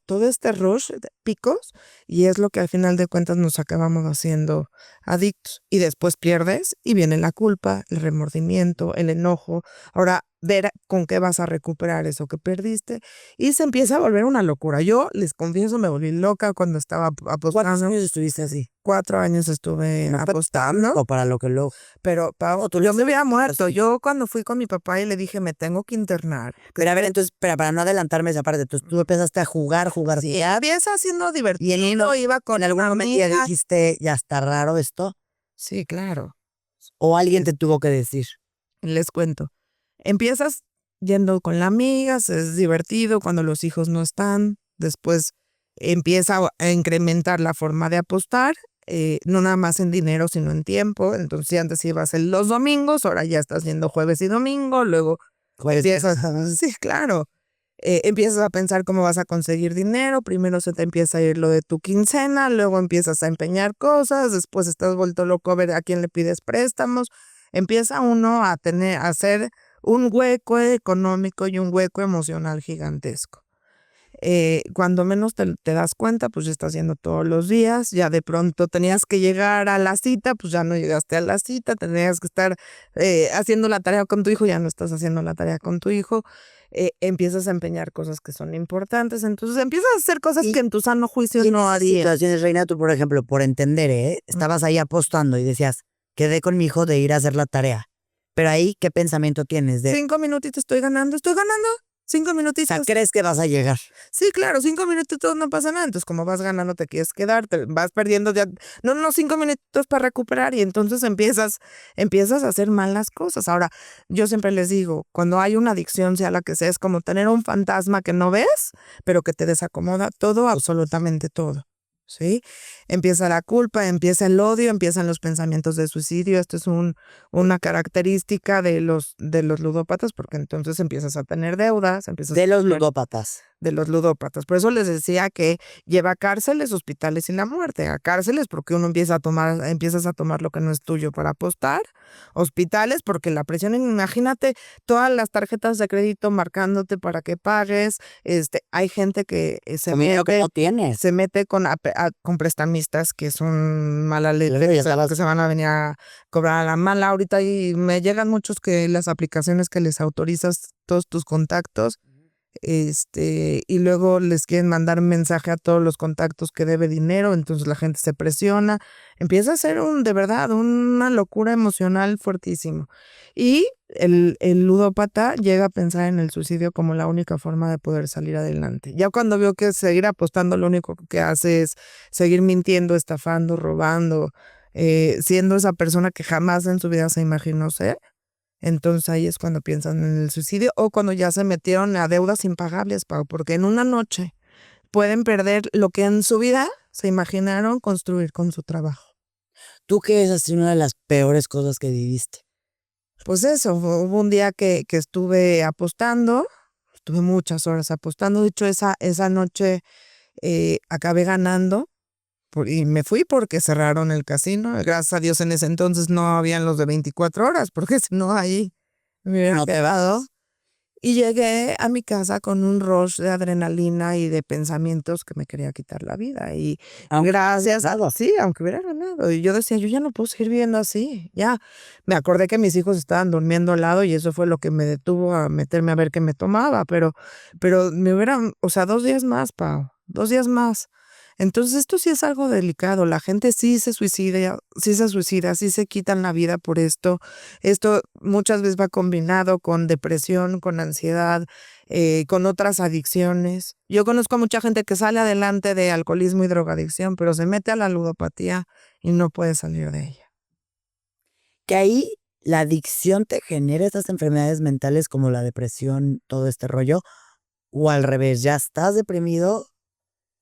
todo este rush de picos y es lo que al final de cuentas nos acabamos haciendo adictos. Y después pierdes y viene la culpa, el remordimiento, el enojo. Ahora ver con qué vas a recuperar eso que perdiste y se empieza a volver una locura. Yo les confieso, me volví loca cuando estaba apostando. ¿Cuántos años estuviste así? 4 años estuve apostando. O para lo que luego... Pero, Pau, yo me había muerto. Yo cuando fui con mi papá y le dije, me tengo que internar. Pero a ver, entonces, para no adelantarme esa parte, entonces tú empezaste a jugar. Sí, había estado haciendo divertido. Y en iba con algún momento ya dijiste, ya está raro esto. Sí, claro. O alguien te tuvo que decir. Les cuento. Empiezas yendo con las amigas, es divertido cuando los hijos no están. Después empieza a incrementar la forma de apostar. No nada más en dinero, sino en tiempo. Entonces, si antes ibas los domingos, ahora ya estás yendo jueves y domingo, luego empiezas, sí, claro. Empiezas a pensar cómo vas a conseguir dinero, primero se te empieza a ir lo de tu quincena, luego empiezas a empeñar cosas, después estás vuelto loco a ver a quién le pides préstamos. Empieza uno a hacer un hueco económico y un hueco emocional gigantesco. Cuando menos te das cuenta, pues ya estás yendo todos los días, ya de pronto tenías que llegar a la cita, pues ya no llegaste a la cita, tenías que estar haciendo la tarea con tu hijo, ya no estás haciendo la tarea con tu hijo, empiezas a empeñar cosas que son importantes, entonces empiezas a hacer cosas que en tu sano juicio no harías. Situaciones, Reina, tú, por ejemplo, por entender, estabas ahí apostando y decías, quedé con mi hijo de ir a hacer la tarea. Pero ahí, ¿qué pensamiento tienes? 5 minutitos estoy ganando. 5 minutitos. O sea, ¿crees que vas a llegar? Sí, claro, 5 minutitos no pasa nada. Entonces, como vas ganando, te quieres quedar, te vas perdiendo ya. No, 5 minutitos para recuperar y entonces empiezas a hacer malas cosas. Ahora, yo siempre les digo, cuando hay una adicción, sea la que sea, es como tener un fantasma que no ves, pero que te desacomoda todo, absolutamente todo. ¿Sí? Empieza la culpa, empieza el odio, empiezan los pensamientos de suicidio. Esto es una característica de los ludópatas, porque entonces empiezas a tener deudas. De los ludópatas. De los ludópatas. Por eso les decía que lleva a cárceles, hospitales y la muerte. A cárceles porque uno empiezas a tomar lo que no es tuyo para apostar. Hospitales porque la presión, imagínate todas las tarjetas de crédito marcándote para que pagues. Hay gente que se mete con prestamistas que son mala leche, que se van a venir a cobrar a la mala ahorita, y me llegan muchos que las aplicaciones que les autorizas todos tus contactos, y luego les quieren mandar mensaje a todos los contactos que debe dinero, entonces la gente se presiona, empieza a ser de verdad una locura emocional fuertísimo. Y el ludópata llega a pensar en el suicidio como la única forma de poder salir adelante. Ya cuando veo que seguir apostando lo único que hace es seguir mintiendo, estafando, robando, siendo esa persona que jamás en su vida se imaginó ser, entonces ahí es cuando piensan en el suicidio o cuando ya se metieron a deudas impagables, Pau, porque en una noche pueden perder lo que en su vida se imaginaron construir con su trabajo. ¿Tú qué es así una de las peores cosas que viviste? Pues eso, hubo un día que estuve apostando, estuve muchas horas apostando. De hecho, esa noche acabé ganando y me fui porque cerraron el casino. Gracias a Dios en ese entonces no habían los de 24 horas, porque si no ahí me hubiera quedado. Y llegué a mi casa con un rush de adrenalina y de pensamientos que me quería quitar la vida. Y gracias a sí, aunque hubiera ganado. Y yo decía, yo ya no puedo seguir viviendo así. Ya me acordé que mis hijos estaban durmiendo al lado y eso fue lo que me detuvo a meterme a ver qué me tomaba. Pero me hubieran, o sea, 2 días más, Pau, 2 días más. Entonces esto sí es algo delicado. La gente sí se suicida, sí se quitan la vida por esto. Esto muchas veces va combinado con depresión, con ansiedad, con otras adicciones. Yo conozco a mucha gente que sale adelante de alcoholismo y drogadicción, pero se mete a la ludopatía y no puede salir de ella. Que ahí la adicción te genera estas enfermedades mentales como la depresión, todo este rollo, o al revés, ya estás deprimido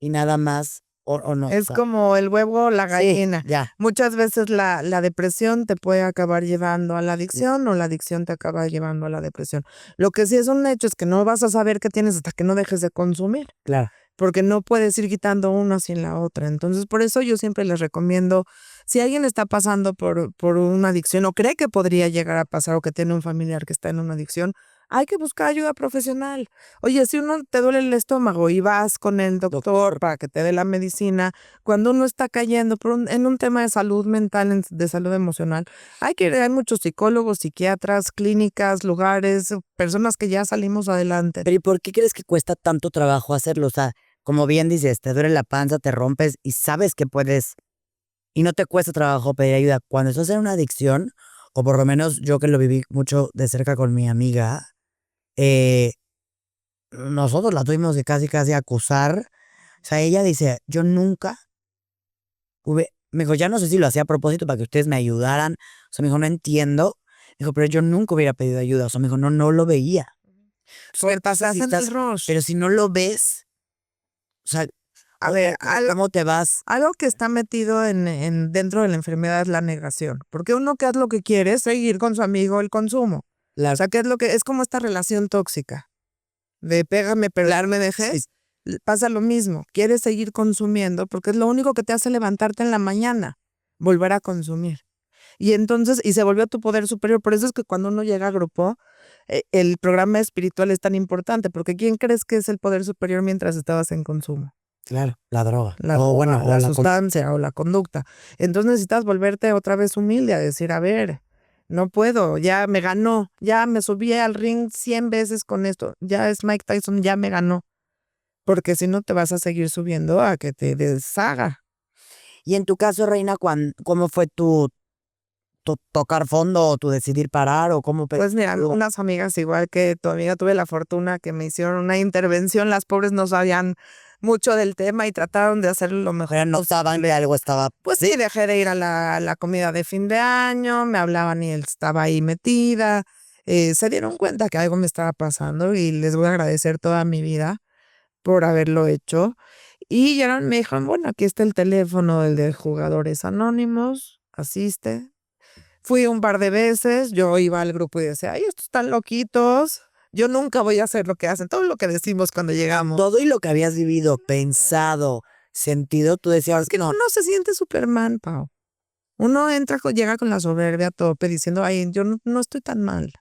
y nada más, o no. Es como el huevo o la Sí, gallina. ya. Muchas veces la depresión te puede acabar llevando a la adicción o la adicción te acaba llevando a la depresión. Lo que sí es un hecho es que no vas a saber qué tienes hasta que no dejes de consumir, Claro. porque no puedes ir quitando una sin la otra. Entonces, por eso yo siempre les recomiendo, si alguien está pasando por una adicción o cree que podría llegar a pasar o que tiene un familiar que está en una adicción, hay que buscar ayuda profesional. Oye, si uno te duele el estómago y vas con el doctor para que te dé la medicina, cuando uno está cayendo en un tema de salud mental, de salud emocional, hay muchos psicólogos, psiquiatras, clínicas, lugares, personas que ya salimos adelante. Pero ¿y por qué crees que cuesta tanto trabajo hacerlo? O sea, como bien dices, te duele la panza, te rompes y sabes que puedes y no te cuesta trabajo pedir ayuda. Cuando estás en una adicción, o por lo menos yo que lo viví mucho de cerca con mi amiga, nosotros la tuvimos que casi acusar. O sea, ella dice, yo nunca me dijo, ya no sé si lo hacía a propósito para que ustedes me ayudaran. O sea, me dijo, no entiendo. Dijo, pero yo nunca hubiera pedido ayuda. O sea, me dijo, no lo veía. Pero si no lo ves, o sea, a ver, ¿cómo te vas? algo que está metido dentro de la enfermedad es la negación. Porque uno que es lo que quiere es seguir con su amigo el consumo. O sea, ¿qué es lo que es como esta relación tóxica? De pégame, pero me dejes. Sí. Pasa lo mismo. Quieres seguir consumiendo porque es lo único que te hace levantarte en la mañana, volver a consumir. Y entonces, y se volvió tu poder superior. Por eso es que cuando uno llega a grupo, el programa espiritual es tan importante, porque ¿quién crees que es el poder superior mientras estabas en consumo? Claro, la droga. La sustancia o la conducta. Entonces necesitas volverte otra vez humilde a decir, a ver, no puedo, ya me ganó, ya me subí al ring 100 veces con esto, ya es Mike Tyson, ya me ganó. Porque si no te vas a seguir subiendo a que te deshaga. Y en tu caso, Reina, ¿cómo fue tu tocar fondo o tu decidir parar o cómo? Pues mira, unas amigas igual que tu amiga, tuve la fortuna que me hicieron una intervención, las pobres no sabían mucho del tema y trataron de hacerlo lo mejor. Pero no saben de algo estaba. Pues sí, dejé de ir a la comida de fin de año, me hablaban y él estaba ahí metida. Se dieron cuenta que algo me estaba pasando y les voy a agradecer toda mi vida por haberlo hecho. Y ya me dijeron, bueno, aquí está el teléfono del de Jugadores Anónimos, asiste. Fui un par de veces, yo iba al grupo y decía, ay, estos están loquitos. Yo nunca voy a hacer lo que hacen, todo lo que decimos cuando llegamos. Todo y lo que habías vivido, pensado, sentido, tú decías que no. Uno se siente Superman, Pau. Uno llega con la soberbia a tope diciendo, ay, yo no estoy tan mal.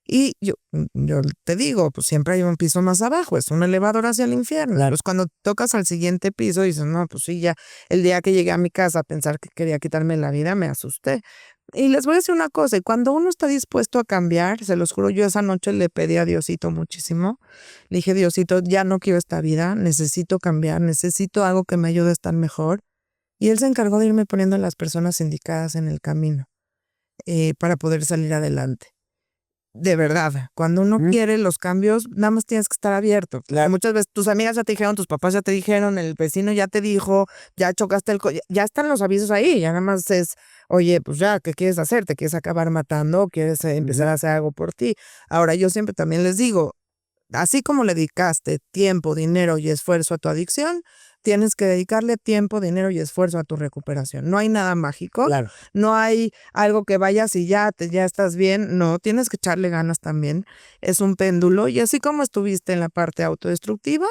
Y yo te digo, pues siempre hay un piso más abajo, es un elevador hacia el infierno. Claro. Pues cuando tocas al siguiente piso, dices, no, pues sí, ya el día que llegué a mi casa a pensar que quería quitarme la vida, me asusté. Y les voy a decir una cosa, y cuando uno está dispuesto a cambiar, se los juro, yo esa noche le pedí a Diosito muchísimo. Le dije, Diosito, ya no quiero esta vida, necesito cambiar, necesito algo que me ayude a estar mejor. Y él se encargó de irme poniendo a las personas indicadas en el camino para poder salir adelante. De verdad, cuando uno quiere los cambios, nada más tienes que estar abierto. Claro. Muchas veces tus amigas ya te dijeron, tus papás ya te dijeron, el vecino ya te dijo, ya chocaste ya están los avisos ahí, ya nada más es, oye, pues ya, ¿qué quieres hacer? ¿Te quieres acabar matando o quieres empezar a hacer algo por ti? Ahora, yo siempre también les digo, así como le dedicaste tiempo, dinero y esfuerzo a tu adicción, tienes que dedicarle tiempo, dinero y esfuerzo a tu recuperación. No hay nada mágico. Claro. No hay algo que vayas y ya estás bien. No, tienes que echarle ganas también. Es un péndulo. Y así como estuviste en la parte autodestructiva,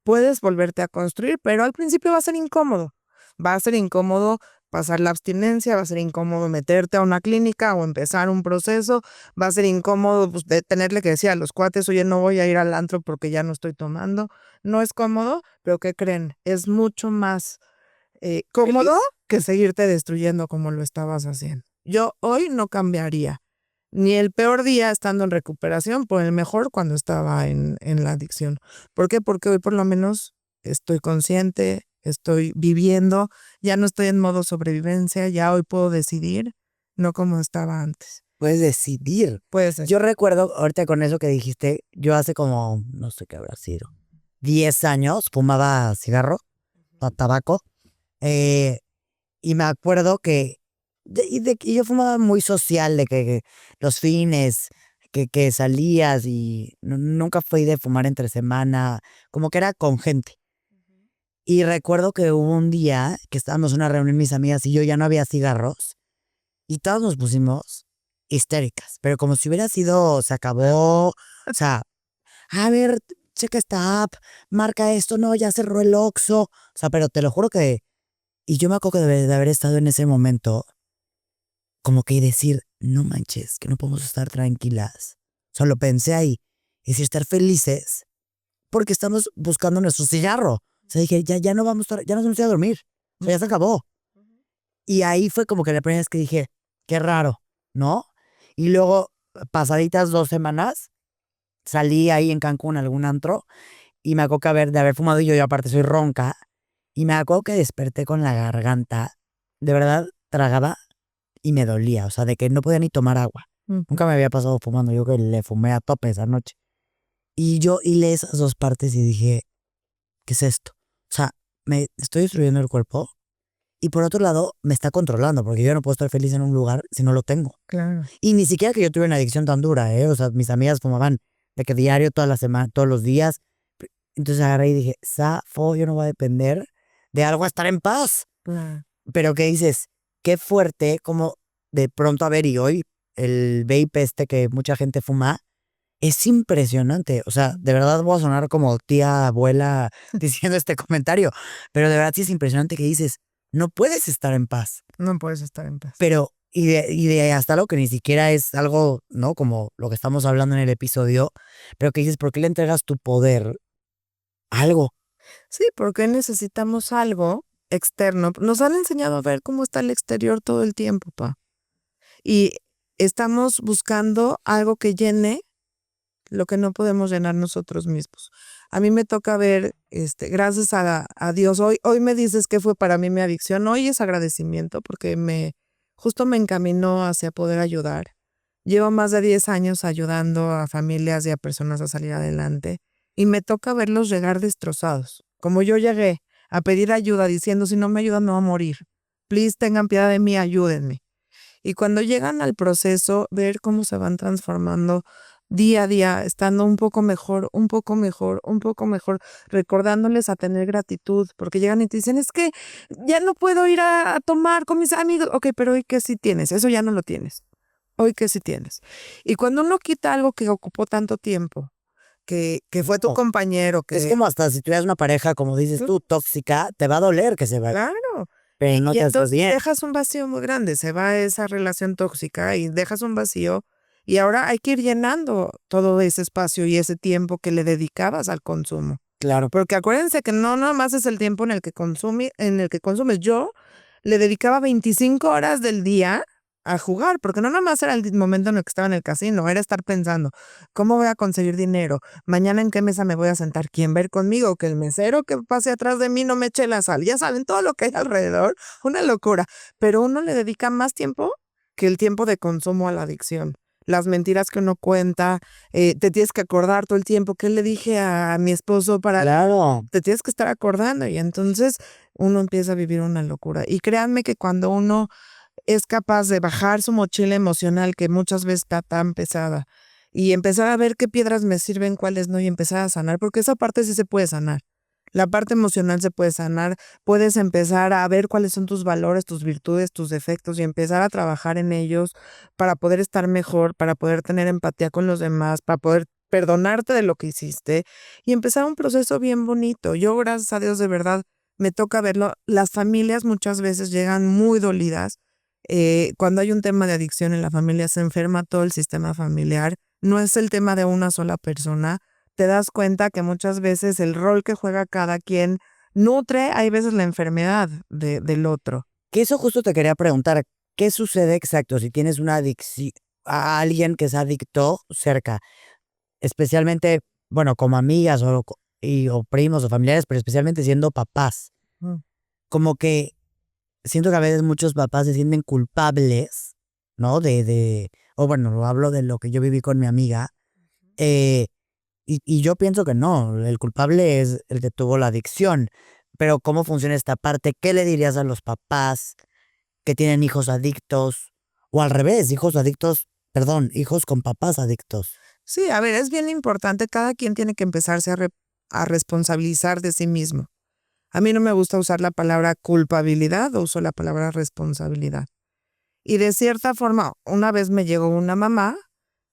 puedes volverte a construir, pero al principio va a ser incómodo. Va a ser incómodo pasar la abstinencia, va a ser incómodo meterte a una clínica o empezar un proceso, va a ser incómodo pues, de tenerle que decir a los cuates, oye, no voy a ir al antro porque ya no estoy tomando. No es cómodo, pero ¿qué creen? Es mucho más cómodo que seguirte destruyendo como lo estabas haciendo. Yo hoy no cambiaría ni el peor día estando en recuperación por el mejor cuando estaba en la adicción. ¿Por qué? Porque hoy por lo menos estoy consciente, estoy viviendo, ya no estoy en modo sobrevivencia, ya hoy puedo decidir, no como estaba antes. Puedes decidir. Puede ser. Yo recuerdo, ahorita con eso que dijiste, yo hace como, no sé qué habrá sido, 10 años fumaba cigarro, tabaco, y me acuerdo que y yo fumaba muy social, de que los fines, que salías y nunca fui de fumar entre semana, como que era con gente. Y recuerdo que hubo un día que estábamos en una reunión mis amigas y yo ya no había cigarros y todos nos pusimos histéricas, pero como si hubiera sido, se acabó, o sea, a ver, checa esta app, marca esto, no, ya cerró el Oxxo, o sea, pero te lo juro que, y yo me acuerdo de haber estado en ese momento, como que decir, no manches, que no podemos estar tranquilas. Solo pensé ahí, y decir, estar felices, porque estamos buscando nuestro cigarro. O sea, dije, ya no vamos a estar, ya nos vamos a ir a dormir. O sea, ya se acabó. Y ahí fue como que la primera vez que dije, qué raro, ¿no? Y luego, pasaditas 2 semanas, salí ahí en Cancún a algún antro, y me acuerdo que de haber fumado y yo aparte soy ronca, y me acuerdo que desperté con la garganta, de verdad, tragaba y me dolía, o sea, de que no podía ni tomar agua. Nunca me había pasado fumando, yo que le fumé a tope esa noche. Y yo hilé esas 2 partes y dije, ¿qué es esto? O sea, me estoy destruyendo el cuerpo y por otro lado me está controlando porque yo no puedo estar feliz en un lugar si no lo tengo. Claro. Y ni siquiera que yo tuve una adicción tan dura, ¿eh? O sea, mis amigas fumaban de que diario, toda la semana, todos los días. Entonces agarré y dije, zafo, yo no voy a depender de algo a estar en paz. Claro. Pero ¿qué dices? Qué fuerte como de pronto a ver y hoy el vape este que mucha gente fuma es impresionante. O sea, de verdad voy a sonar como tía, abuela diciendo este comentario, pero de verdad sí es impresionante que dices, no puedes estar en paz. No puedes estar en paz. Pero, y de hasta lo que ni siquiera es algo, ¿no? Como lo que estamos hablando en el episodio, pero que dices, ¿por qué le entregas tu poder a algo? Sí, porque necesitamos algo externo. Nos han enseñado a ver cómo está el exterior todo el tiempo, pa. Y estamos buscando algo que llene lo que no podemos llenar nosotros mismos. A mí me toca ver, gracias a Dios, hoy me dices que fue para mí mi adicción. Hoy es agradecimiento porque justo me encaminó hacia poder ayudar. Llevo más de 10 años ayudando a familias y a personas a salir adelante y me toca verlos llegar destrozados. Como yo llegué a pedir ayuda diciendo, si no me ayudan me voy a morir. Please, tengan piedad de mí, ayúdenme. Y cuando llegan al proceso, ver cómo se van transformando día a día, estando un poco mejor, un poco mejor, un poco mejor, recordándoles a tener gratitud, porque llegan y te dicen, es que ya no puedo ir a tomar con mis amigos. Ok, pero hoy que sí tienes, eso ya no lo tienes. Hoy que sí tienes. Y cuando uno quita algo que ocupó tanto tiempo, que fue tu No, compañero, es que... como hasta si tuvieras una pareja, como dices tú, tóxica, te va a doler que se va. Claro. Pero no Y te haces entonces bien. dejas un vacío muy grande, se va esa relación tóxica y dejas un vacío y ahora hay que ir llenando todo ese espacio y ese tiempo que le dedicabas al consumo. Claro. Porque acuérdense que no nomás es el tiempo en el que consumes. Yo le dedicaba 25 horas del día a jugar, porque no nomás era el momento en el que estaba en el casino, era estar pensando, ¿cómo voy a conseguir dinero? Mañana en qué mesa me voy a sentar, ¿quién va a ir conmigo? Que el mesero que pase atrás de mí no me eche la sal. Ya saben, todo lo que hay alrededor, una locura. Pero uno le dedica más tiempo que el tiempo de consumo a la adicción. Las mentiras que uno cuenta, te tienes que acordar todo el tiempo, ¿qué le dije a mi esposo para...? Claro. Te tienes que estar acordando y entonces uno empieza a vivir una locura. Y créanme que cuando uno es capaz de bajar su mochila emocional, que muchas veces está tan pesada, y empezar a ver qué piedras me sirven, cuáles no, y empezar a sanar, porque esa parte sí se puede sanar. La parte emocional se puede sanar, puedes empezar a ver cuáles son tus valores, tus virtudes, tus defectos y empezar a trabajar en ellos para poder estar mejor, para poder tener empatía con los demás, para poder perdonarte de lo que hiciste y empezar un proceso bien bonito. Yo, gracias a Dios, de verdad, me toca verlo. Las familias muchas veces llegan muy dolidas. Cuando hay un tema de adicción en la familia, se enferma todo el sistema familiar. No es el tema de una sola persona. Te das cuenta que muchas veces el rol que juega cada quien nutre, hay veces la enfermedad del otro. Que eso justo te quería preguntar, ¿qué sucede exacto si tienes una adicción a alguien que es adicto cerca? Especialmente, bueno, como amigas o primos o familiares, pero especialmente siendo papás. Mm. Como que siento que a veces muchos papás se sienten culpables, ¿no? O bueno, lo hablo de lo que yo viví con mi amiga. Y yo pienso que no, el culpable es el que tuvo la adicción. Pero ¿cómo funciona esta parte? ¿Qué le dirías a los papás que tienen hijos adictos? O al revés, hijos con papás adictos. Sí, a ver, es bien importante, cada quien tiene que empezarse a responsabilizar de sí mismo. A mí no me gusta usar la palabra culpabilidad, uso la palabra responsabilidad. Y de cierta forma, una vez me llegó una mamá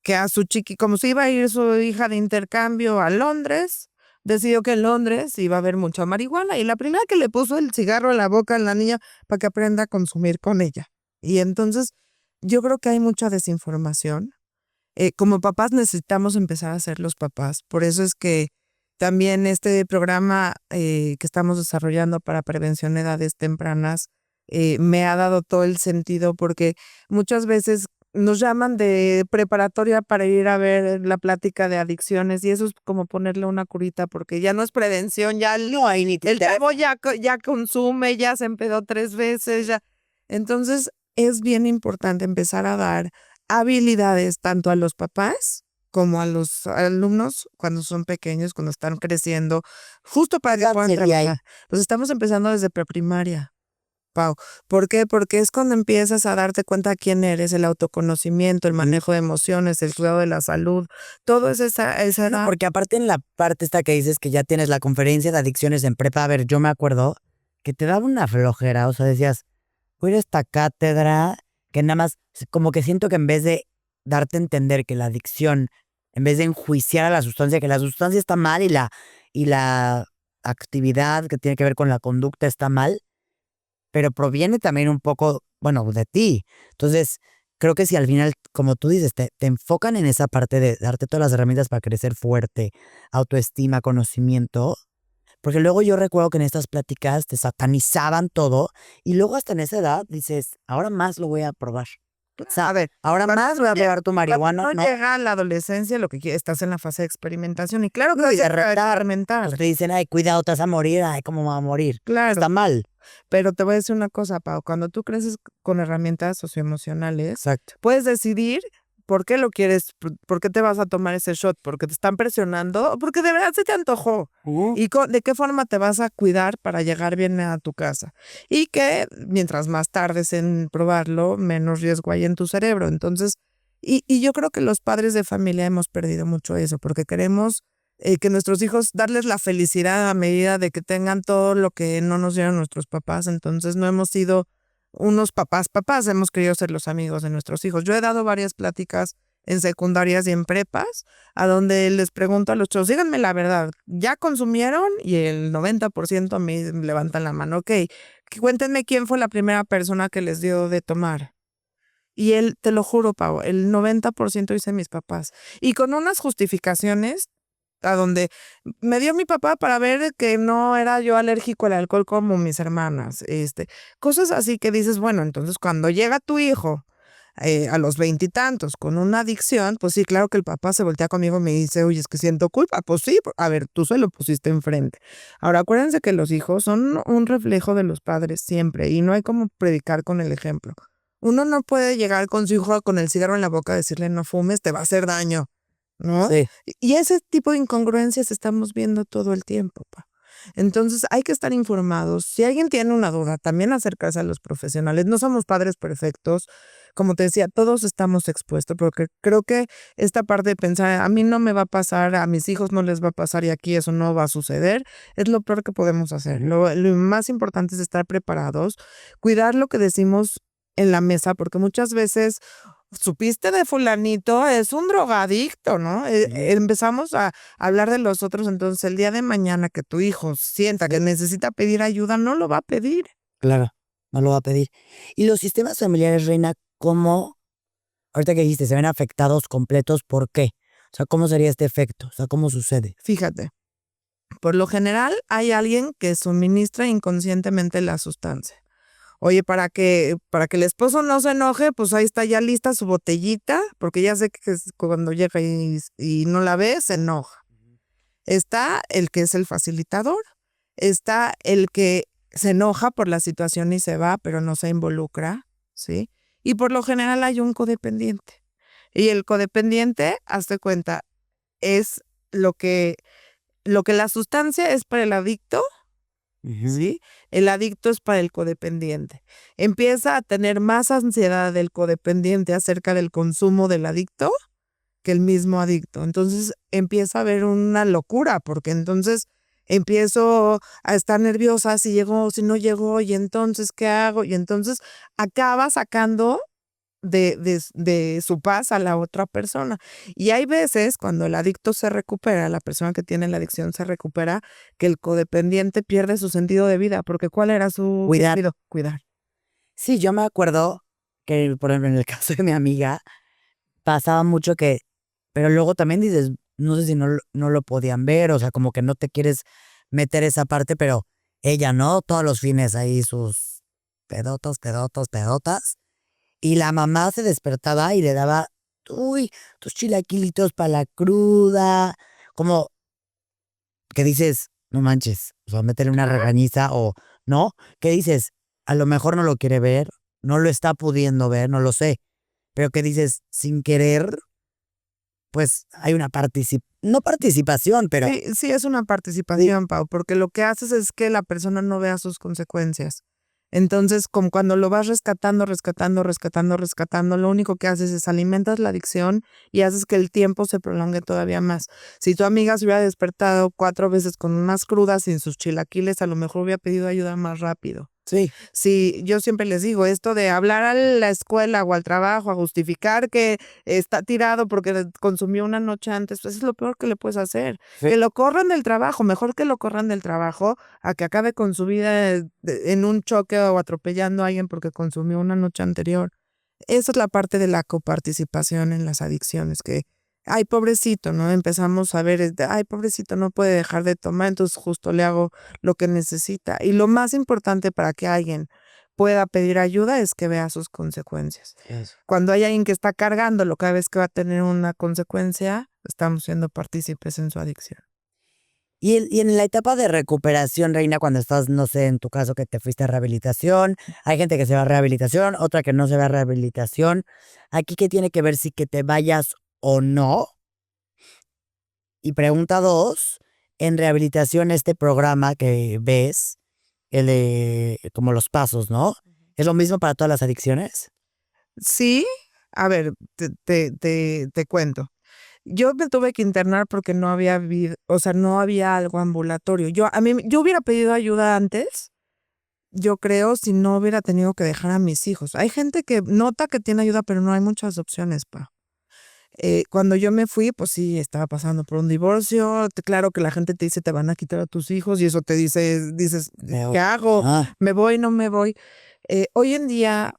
que a su como se iba a ir su hija de intercambio a Londres, decidió que en Londres iba a haber mucha marihuana y la primera que le puso el cigarro en la boca a la niña para que aprenda a consumir con ella. Y entonces yo creo que hay mucha desinformación. Como papás necesitamos empezar a ser los papás. Por eso es que también este programa que estamos desarrollando para prevención de edades tempranas me ha dado todo el sentido porque muchas veces nos llaman de preparatoria para ir a ver la plática de adicciones y eso es como ponerle una curita porque ya no es prevención, ya No hay ni el chavo ya consume, ya se empedó 3 veces, ya. Entonces es bien importante empezar a dar habilidades tanto a los papás como a los alumnos cuando son pequeños, cuando están creciendo, justo para que puedan trabajar. Los estamos empezando desde preprimaria, Pau. ¿Por qué? Porque es cuando empiezas a darte cuenta quién eres, el autoconocimiento, el manejo de emociones, el cuidado de la salud, todo es esa edad. Porque aparte en la parte esta que dices que ya tienes la conferencia de adicciones en prepa, a ver, yo me acuerdo que te daba una flojera, o sea, decías, voy a ir a esta cátedra, que nada más, como que siento que en vez de darte a entender que la adicción, en vez de enjuiciar a la sustancia, que la sustancia está mal y la actividad que tiene que ver con la conducta está mal, pero proviene también un poco, bueno, de ti. Entonces, creo que si al final, como tú dices, te enfocan en esa parte de darte todas las herramientas para crecer fuerte, autoestima, conocimiento, porque luego yo recuerdo que en estas pláticas te satanizaban todo y luego hasta en esa edad dices, ahora más lo voy a probar. O sea, A ver, ahora más voy a probar tu marihuana, cuando ¿no? llega la adolescencia, lo que estás en la fase de experimentación y claro que No, vas y de a repente experimentar. pues te dicen, ay, cuidado, te vas a morir, ay, ¿cómo va a morir? Claro, Está mal. pero te voy a decir una cosa, Pau, cuando tú creces con herramientas socioemocionales, Exacto. puedes decidir por qué lo quieres, por qué te vas a tomar ese shot, porque te están presionando o porque de verdad se te antojó. Y de qué forma te vas a cuidar para llegar bien a tu casa. Y que mientras más tardes en probarlo, menos riesgo hay en tu cerebro. Entonces, y yo creo que los padres de familia hemos perdido mucho eso, porque queremos que nuestros hijos, darles la felicidad a medida de que tengan todo lo que no nos dieron nuestros papás. Entonces no hemos sido unos papás, hemos querido ser los amigos de nuestros hijos. Yo he dado varias pláticas en secundarias y en prepas, a donde les pregunto a los chavos, díganme la verdad, ¿ya consumieron? Y el 90% a mí levantan la mano, ok, cuéntenme quién fue la primera persona que les dio de tomar. Y él, te lo juro, Pau, el 90% dice mis papás. Y con unas justificaciones a donde me dio mi papá para ver que no era yo alérgico al alcohol como mis hermanas, cosas así que dices, bueno, entonces cuando llega tu hijo a los 20 y tantos con una adicción, pues sí, claro que el papá se voltea conmigo y me dice, oye, es que siento culpa. Pues sí, a ver, tú se lo pusiste enfrente. Ahora, acuérdense que los hijos son un reflejo de los padres siempre y no hay como predicar con el ejemplo. Uno no puede llegar con su hijo con el cigarro en la boca y decirle no fumes, te va a hacer daño, ¿no? Sí. Y ese tipo de incongruencias estamos viendo todo el tiempo, pa. Entonces hay que estar informados. Si alguien tiene una duda, también acercarse a los profesionales. No somos padres perfectos. Como te decía, todos estamos expuestos, porque creo que esta parte de pensar, a mí no me va a pasar, a mis hijos no les va a pasar y aquí eso no va a suceder, es lo peor que podemos hacer. Lo más importante es estar preparados, cuidar lo que decimos en la mesa, porque muchas veces ¿supiste de fulanito? Es un drogadicto, ¿no? Empezamos a hablar de los otros, entonces el día de mañana que tu hijo sienta que necesita pedir ayuda, no lo va a pedir. Claro, no lo va a pedir. Y los sistemas familiares, Reina, ¿cómo, ahorita que dijiste, se ven afectados completos? ¿Por qué? O sea, ¿cómo sería este efecto? O sea, ¿cómo sucede? Fíjate, por lo general hay alguien que suministra inconscientemente la sustancia. Oye, para que el esposo no se enoje, pues ahí está ya lista su botellita, porque ya sé que cuando llega y no la ve, se enoja. Está el que es el facilitador, está el que se enoja por la situación y se va, pero no se involucra, ¿sí? Y por lo general hay un codependiente. Y el codependiente, hazte cuenta, es lo que la sustancia es para el adicto, ¿sí? El adicto es para el codependiente. Empieza a tener más ansiedad del codependiente acerca del consumo del adicto que el mismo adicto. Entonces empieza a haber una locura, porque entonces empiezo a estar nerviosa si llegó, si no llegó, y entonces, ¿qué hago? Y entonces acaba sacando de su paz a la otra persona. Y hay veces cuando el adicto se recupera, la persona que tiene la adicción se recupera, que el codependiente pierde su sentido de vida, porque ¿cuál era su Cuidar. sentido? Cuidar. Sí, yo me acuerdo que, por ejemplo, en el caso de mi amiga, pasaba mucho que, pero luego también dices, no sé si no lo podían ver, o sea, como que no te quieres meter esa parte, pero ella, ¿no? Todos los fines ahí sus pedotas. Y la mamá se despertaba y le daba, uy, tus chilaquilitos para la cruda, como que dices, no manches, o sea, meterle una regañiza o, ¿no? Que dices, a lo mejor no lo quiere ver, no lo está pudiendo ver, no lo sé, pero que dices, sin querer, pues hay una no participación, pero Sí, sí es una participación, Pau, porque lo que haces es que la persona no vea sus consecuencias. Entonces, como cuando lo vas rescatando, lo único que haces es alimentas la adicción y haces que el tiempo se prolongue todavía más. Si tu amiga se hubiera despertado 4 veces con unas crudas sin sus chilaquiles, a lo mejor hubiera pedido ayuda más rápido. sí. Sí, yo siempre les digo, esto de hablar a la escuela o al trabajo, a justificar que está tirado porque consumió una noche antes, pues es lo peor que le puedes hacer. Sí. Que lo corran del trabajo, mejor que lo corran del trabajo a que acabe con su vida en un choque o atropellando a alguien porque consumió una noche anterior. Esa es la parte de la coparticipación en las adicciones, que, ay, pobrecito, ¿no? Empezamos a ver, ay, pobrecito, no puede dejar de tomar, entonces justo le hago lo que necesita. Y lo más importante para que alguien pueda pedir ayuda es que vea sus consecuencias. Eso. Cuando hay alguien que está cargándolo cada vez que va a tener una consecuencia, estamos siendo partícipes en su adicción. Y en la etapa de recuperación, Reina, cuando estás, no sé, en tu caso que te fuiste a rehabilitación, hay gente que se va a rehabilitación, otra que no se va a rehabilitación. Aquí, ¿qué tiene que ver si que te vayas o no? Y pregunta 2, en rehabilitación, este programa que ves, el de como los pasos, ¿no? ¿Es lo mismo para todas las adicciones? Sí, a ver, te cuento. Yo me tuve que internar porque no había o sea, no había algo ambulatorio. Yo hubiera pedido ayuda antes, yo creo, si no hubiera tenido que dejar a mis hijos. Hay gente que nota que tiene ayuda, pero no hay muchas opciones, cuando yo me fui, pues sí, estaba pasando por un divorcio. Claro que la gente te dice, te van a quitar a tus hijos y eso dices, ¿qué hago? Ah, ¿Me voy, no me voy? Hoy en día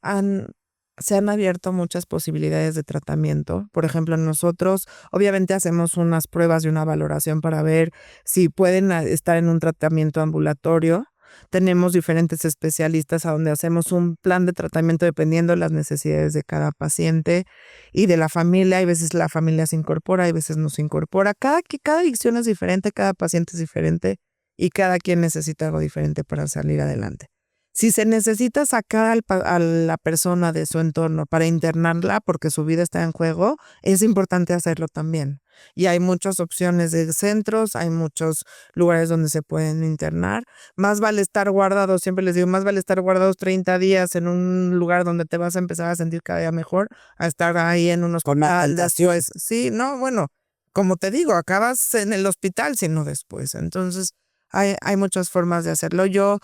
se han abierto muchas posibilidades de tratamiento. Por ejemplo, nosotros obviamente hacemos unas pruebas y una valoración para ver si pueden estar en un tratamiento ambulatorio. Tenemos diferentes especialistas a donde hacemos un plan de tratamiento dependiendo de las necesidades de cada paciente y de la familia. Hay veces la familia se incorpora, hay veces no se incorpora. Cada adicción es diferente, cada paciente es diferente y cada quien necesita algo diferente para salir adelante. Si se necesita sacar a la persona de su entorno para internarla porque su vida está en juego, es importante hacerlo también. Y hay muchas opciones de centros, hay muchos lugares donde se pueden internar. Más vale estar guardados, siempre les digo, más vale estar guardados 30 días en un lugar donde te vas a empezar a sentir cada día mejor, a estar ahí en un con más hospital tentación. después. Sí, no, bueno, como te digo, acabas en el hospital, sino después. Entonces, Hay muchas formas de hacerlo. Yo,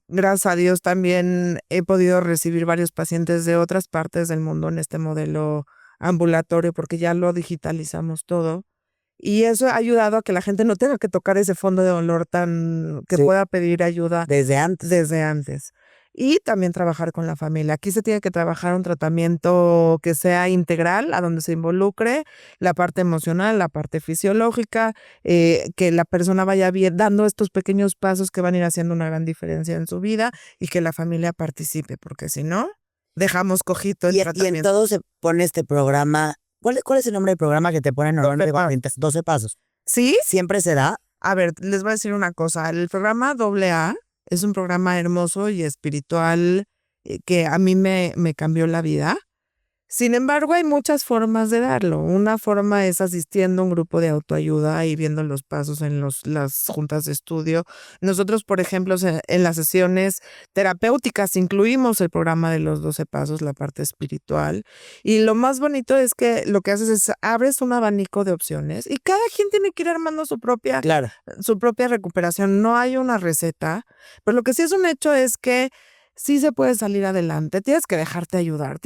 gracias a Dios, también he podido recibir varios pacientes de otras partes del mundo en este modelo ambulatorio porque ya lo digitalizamos todo. Y eso ha ayudado a que la gente no tenga que tocar ese fondo de dolor que Sí. pueda pedir ayuda Desde antes. desde antes. Y también trabajar con la familia. Aquí se tiene que trabajar un tratamiento que sea integral, a donde se involucre la parte emocional, la parte fisiológica, que la persona vaya dando estos pequeños pasos que van a ir haciendo una gran diferencia en su vida y que la familia participe, porque si no, dejamos cojito el Y en tratamiento. todo se pone este programa. ¿Cuál es el nombre del programa que te ponen normalmente cuando intentas 12 pasos? ¿Sí? ¿Siempre se da? A ver, les voy a decir una cosa. El programa AA es un programa hermoso y espiritual que a mí me cambió la vida. Sin embargo, hay muchas formas de darlo. Una forma es asistiendo a un grupo de autoayuda y viendo los pasos en las juntas de estudio. Nosotros, por ejemplo, en las sesiones terapéuticas incluimos el programa de los 12 pasos, la parte espiritual. Y lo más bonito es que lo que haces es abres un abanico de opciones y cada quien tiene que ir armando Claro. su propia recuperación. No hay una receta, pero lo que sí es un hecho es que sí se puede salir adelante. Tienes que dejarte ayudar.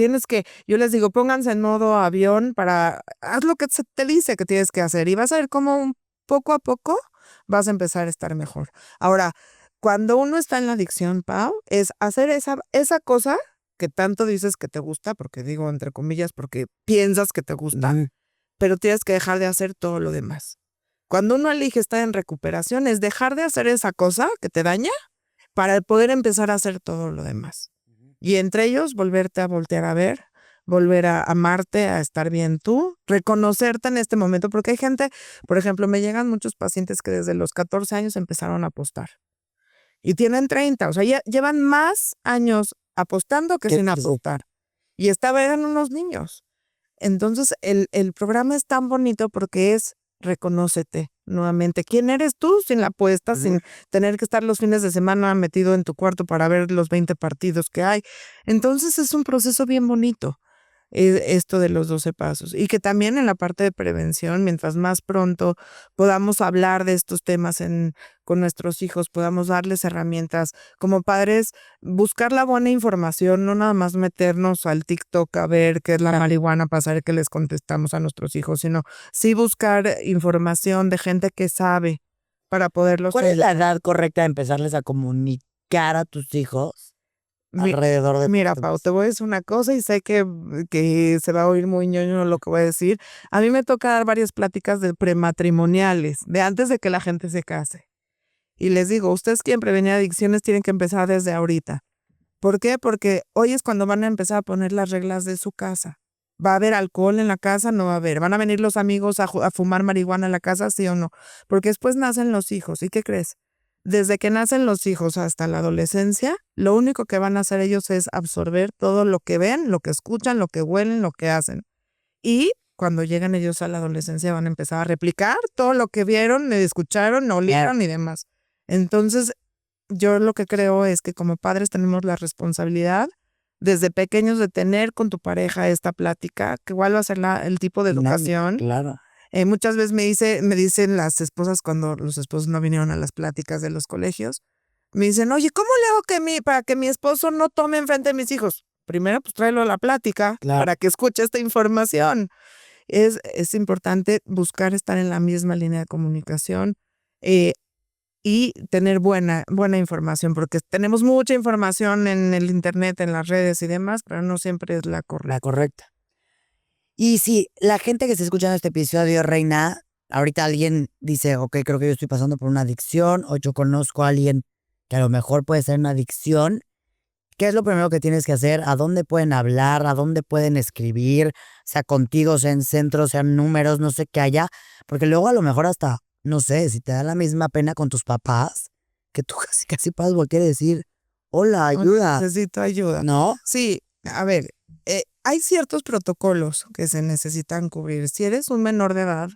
Yo les digo, pónganse en modo avión haz lo que se te dice que tienes que hacer y vas a ver cómo poco a poco vas a empezar a estar mejor. Ahora, cuando uno está en la adicción, Pau, es hacer esa cosa que tanto dices que te gusta, porque digo entre comillas, porque piensas que te gusta, pero tienes que dejar de hacer todo lo demás. Cuando uno elige estar en recuperación, es dejar de hacer esa cosa que te daña para poder empezar a hacer todo lo demás. Y entre ellos, volverte a voltear a ver, volver a amarte, a estar bien tú, reconocerte en este momento, porque hay gente, por ejemplo, me llegan muchos pacientes que desde los 14 años empezaron a apostar y tienen 30, o sea, ya llevan más años apostando que sin apostar. Y eran unos niños. Entonces, el programa es tan bonito porque es reconócete nuevamente. ¿Quién eres tú sin la apuesta, sin tener que estar los fines de semana metido en tu cuarto para ver los 20 partidos que hay? Entonces, es un proceso bien bonito, esto de los 12 pasos. Y que también en la parte de prevención, mientras más pronto podamos hablar de estos temas con nuestros hijos, podamos darles herramientas como padres, buscar la buena información, no nada más meternos al TikTok a ver qué es la marihuana para saber qué les contestamos a nuestros hijos, sino sí buscar información de gente que sabe para poderlos ¿Cuál es ayudar. la edad correcta de empezarles a comunicar a tus hijos Mi- alrededor de Mira, estos Pau, temas? te voy a decir una cosa y sé que se va a oír muy ñoño lo que voy a decir. A mí me toca dar varias pláticas de prematrimoniales, de antes de que la gente se case. Y les digo, ustedes quieren prevenir adicciones, tienen que empezar desde ahorita. ¿Por qué? Porque hoy es cuando van a empezar a poner las reglas de su casa. ¿Va a haber alcohol en la casa? No va a haber. ¿Van a venir los amigos a fumar marihuana en la casa? Sí o no. Porque después nacen los hijos. ¿Y qué crees? Desde que nacen los hijos hasta la adolescencia, lo único que van a hacer ellos es absorber todo lo que ven, lo que escuchan, lo que huelen, lo que hacen. Y cuando llegan ellos a la adolescencia van a empezar a replicar todo lo que vieron, escucharon, olieron y demás. Entonces, yo lo que creo es que como padres tenemos la responsabilidad desde pequeños de tener con tu pareja esta plática, que igual va a ser el tipo de educación. Claro. Muchas veces me dicen las esposas cuando los esposos no vinieron a las pláticas de los colegios, me dicen, oye, ¿cómo le hago para que mi esposo no tome enfrente de mis hijos? Primero, pues tráelo a la plática para que escuche esta información. Es importante buscar estar en la misma línea de comunicación y tener buena información, porque tenemos mucha información en el internet, en las redes y demás, pero no siempre es la correcta. La correcta. Y si la gente que está escuchando este episodio, Reina, ahorita alguien dice, ok, creo que yo estoy pasando por una adicción, o yo conozco a alguien que a lo mejor puede ser una adicción, ¿qué es lo primero que tienes que hacer? ¿A dónde pueden hablar? ¿A dónde pueden escribir? Sea contigo, sea en centros, sean números, no sé qué haya. Porque luego a lo mejor hasta, no sé, si te da la misma pena con tus papás, que tú casi puedes voltear y decir, hola, ayuda. Necesito ayuda. ¿No? Sí, a ver, hay ciertos protocolos que se necesitan cubrir. Si eres un menor de edad,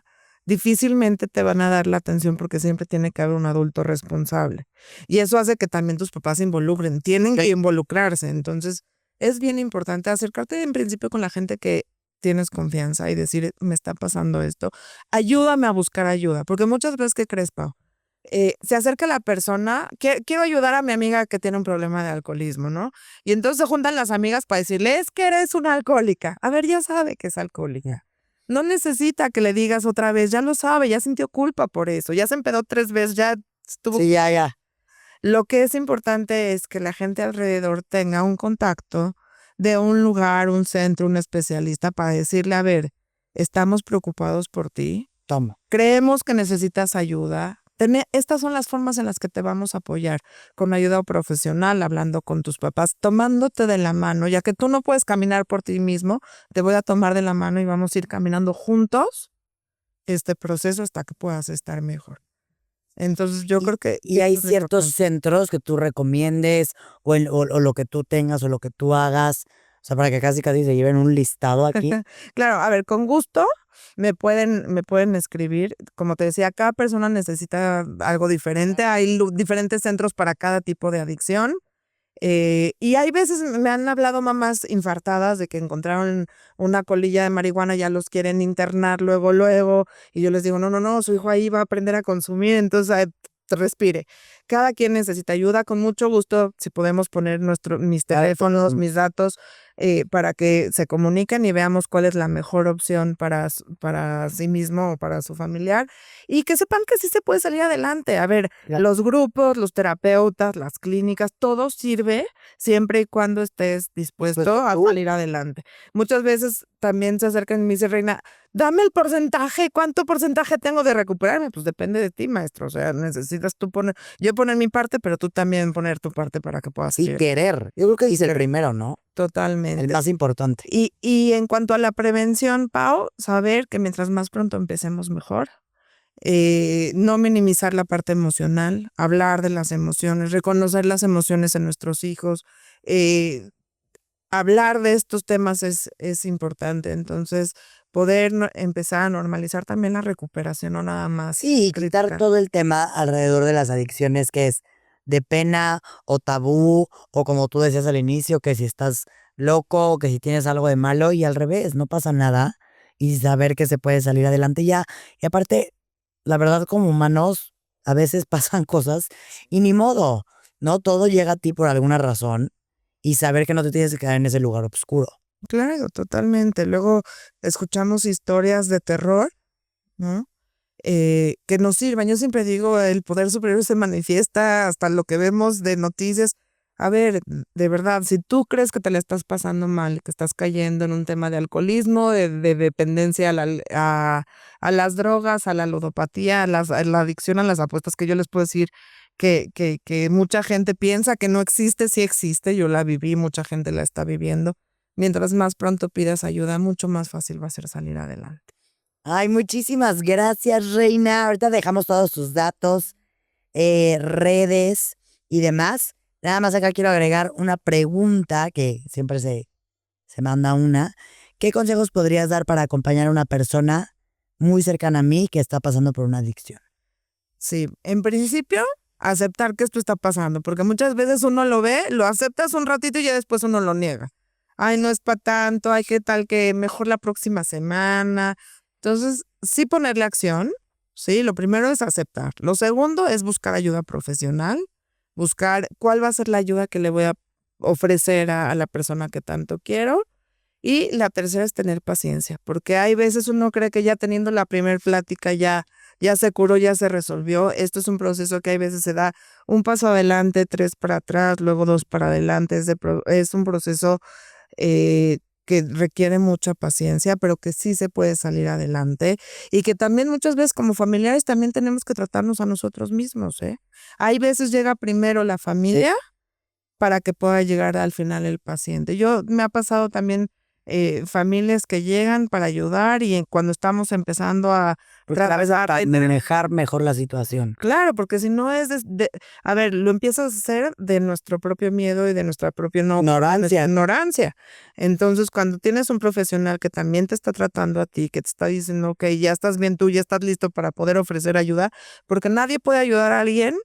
difícilmente te van a dar la atención porque siempre tiene que haber un adulto responsable. Y eso hace que también tus papás se involucren, tienen que involucrarse. Entonces, es bien importante acercarte en principio con la gente que tienes confianza y decir, me está pasando esto, ayúdame a buscar ayuda. Porque muchas veces, ¿qué crees, Pau? se acerca la persona, quiero ayudar a mi amiga que tiene un problema de alcoholismo, ¿no? Y entonces se juntan las amigas para decirle, es que eres una alcohólica. A ver, ya sabe que es alcohólica. No necesita que le digas otra vez, ya lo sabe, ya sintió culpa por eso, ya se empedó 3 veces, ya estuvo. Sí, ya. Lo que es importante es que la gente alrededor tenga un contacto de un lugar, un centro, un especialista para decirle, a ver, estamos preocupados por ti, Toma. creemos que necesitas ayuda. Estas son las formas en las que te vamos a apoyar, con ayuda profesional, hablando con tus papás, tomándote de la mano, ya que tú no puedes caminar por ti mismo, te voy a tomar de la mano y vamos a ir caminando juntos este proceso hasta que puedas estar mejor. Entonces yo creo que... Y hay esto es ciertos importante. centros que tú recomiendes o lo que tú tengas o lo que tú hagas, o sea, para que casi se lleven un listado aquí. Claro, a ver, con gusto me pueden escribir. Como te decía, cada persona necesita algo diferente. Hay diferentes centros para cada tipo de adicción. Y hay veces me han hablado mamás infartadas de que encontraron una colilla de marihuana, ya los quieren internar luego, y yo les digo, no, su hijo ahí va a aprender a consumir, entonces respire. Cada quien necesita ayuda, con mucho gusto, si podemos poner mis teléfonos, mis datos, para que se comuniquen y veamos cuál es la mejor opción para sí mismo o para su familiar, y que sepan que sí se puede salir adelante. A ver, los grupos, los terapeutas, las clínicas, todo sirve siempre y cuando estés dispuesto a salir adelante. Muchas veces también se acercan y me dice, Reina, dame el porcentaje, ¿cuánto porcentaje tengo de recuperarme? Pues depende de ti, maestro, o sea, necesitas tú yo poner mi parte, pero tú también poner tu parte para que puedas Y querer. Yo creo que dice el primero, ¿no? Totalmente. El más importante. Y en cuanto a la prevención, Pau, saber que mientras más pronto empecemos mejor. No minimizar la parte emocional, hablar de las emociones, reconocer las emociones en nuestros hijos, hablar de estos temas es importante. Entonces, poder empezar a normalizar también la recuperación, no nada más. Sí, quitar todo el tema alrededor de las adicciones que es de pena o tabú, o como tú decías al inicio, que si estás loco o que si tienes algo de malo, y al revés, no pasa nada, y saber que se puede salir adelante ya. Y aparte, la verdad, como humanos, a veces pasan cosas y ni modo, ¿no? Todo llega a ti por alguna razón, y saber que no te tienes que quedar en ese lugar oscuro. Claro, totalmente. Luego escuchamos historias de terror, ¿no? Que nos sirvan. Yo siempre digo, el poder superior se manifiesta hasta lo que vemos de noticias. A ver, de verdad, si tú crees que te la estás pasando mal, que estás cayendo en un tema de alcoholismo, de dependencia a las drogas, a la ludopatía, a la adicción a las apuestas, que yo les puedo decir que mucha gente piensa que no existe, sí existe, yo la viví, mucha gente la está viviendo. Mientras más pronto pidas ayuda, mucho más fácil va a ser salir adelante. Ay, muchísimas gracias, Reina. Ahorita dejamos todos tus datos, redes y demás. Nada más acá quiero agregar una pregunta que siempre se manda una. ¿Qué consejos podrías dar para acompañar a una persona muy cercana a mí que está pasando por una adicción? Sí, en principio, aceptar que esto está pasando, porque muchas veces uno lo ve, lo aceptas un ratito y ya después uno lo niega. Ay, no es para tanto, ay, qué tal que mejor la próxima semana. Entonces, sí ponerle acción, sí, lo primero es aceptar. Lo segundo es buscar ayuda profesional, buscar cuál va a ser la ayuda que le voy a ofrecer a la persona que tanto quiero. Y la tercera es tener paciencia, porque hay veces uno cree que ya teniendo la primer plática ya se curó, ya se resolvió. Esto es un proceso que hay veces se da un paso adelante, 3 para atrás, luego 2 para adelante. Es un proceso que requiere mucha paciencia, pero que sí se puede salir adelante, y que también muchas veces como familiares también tenemos que tratarnos a nosotros mismos, ¿eh? Hay veces llega primero la familia para que pueda llegar al final el paciente. Me ha pasado también familias que llegan para ayudar, y cuando estamos empezando a manejar mejor la situación. Claro, porque si no es a ver, lo empiezas a hacer de nuestro propio miedo y de nuestra propia ignorancia. Entonces, cuando tienes un profesional que también te está tratando a ti, que te está diciendo, ok, ya estás bien tú, ya estás listo para poder ofrecer ayuda, porque nadie puede ayudar a alguien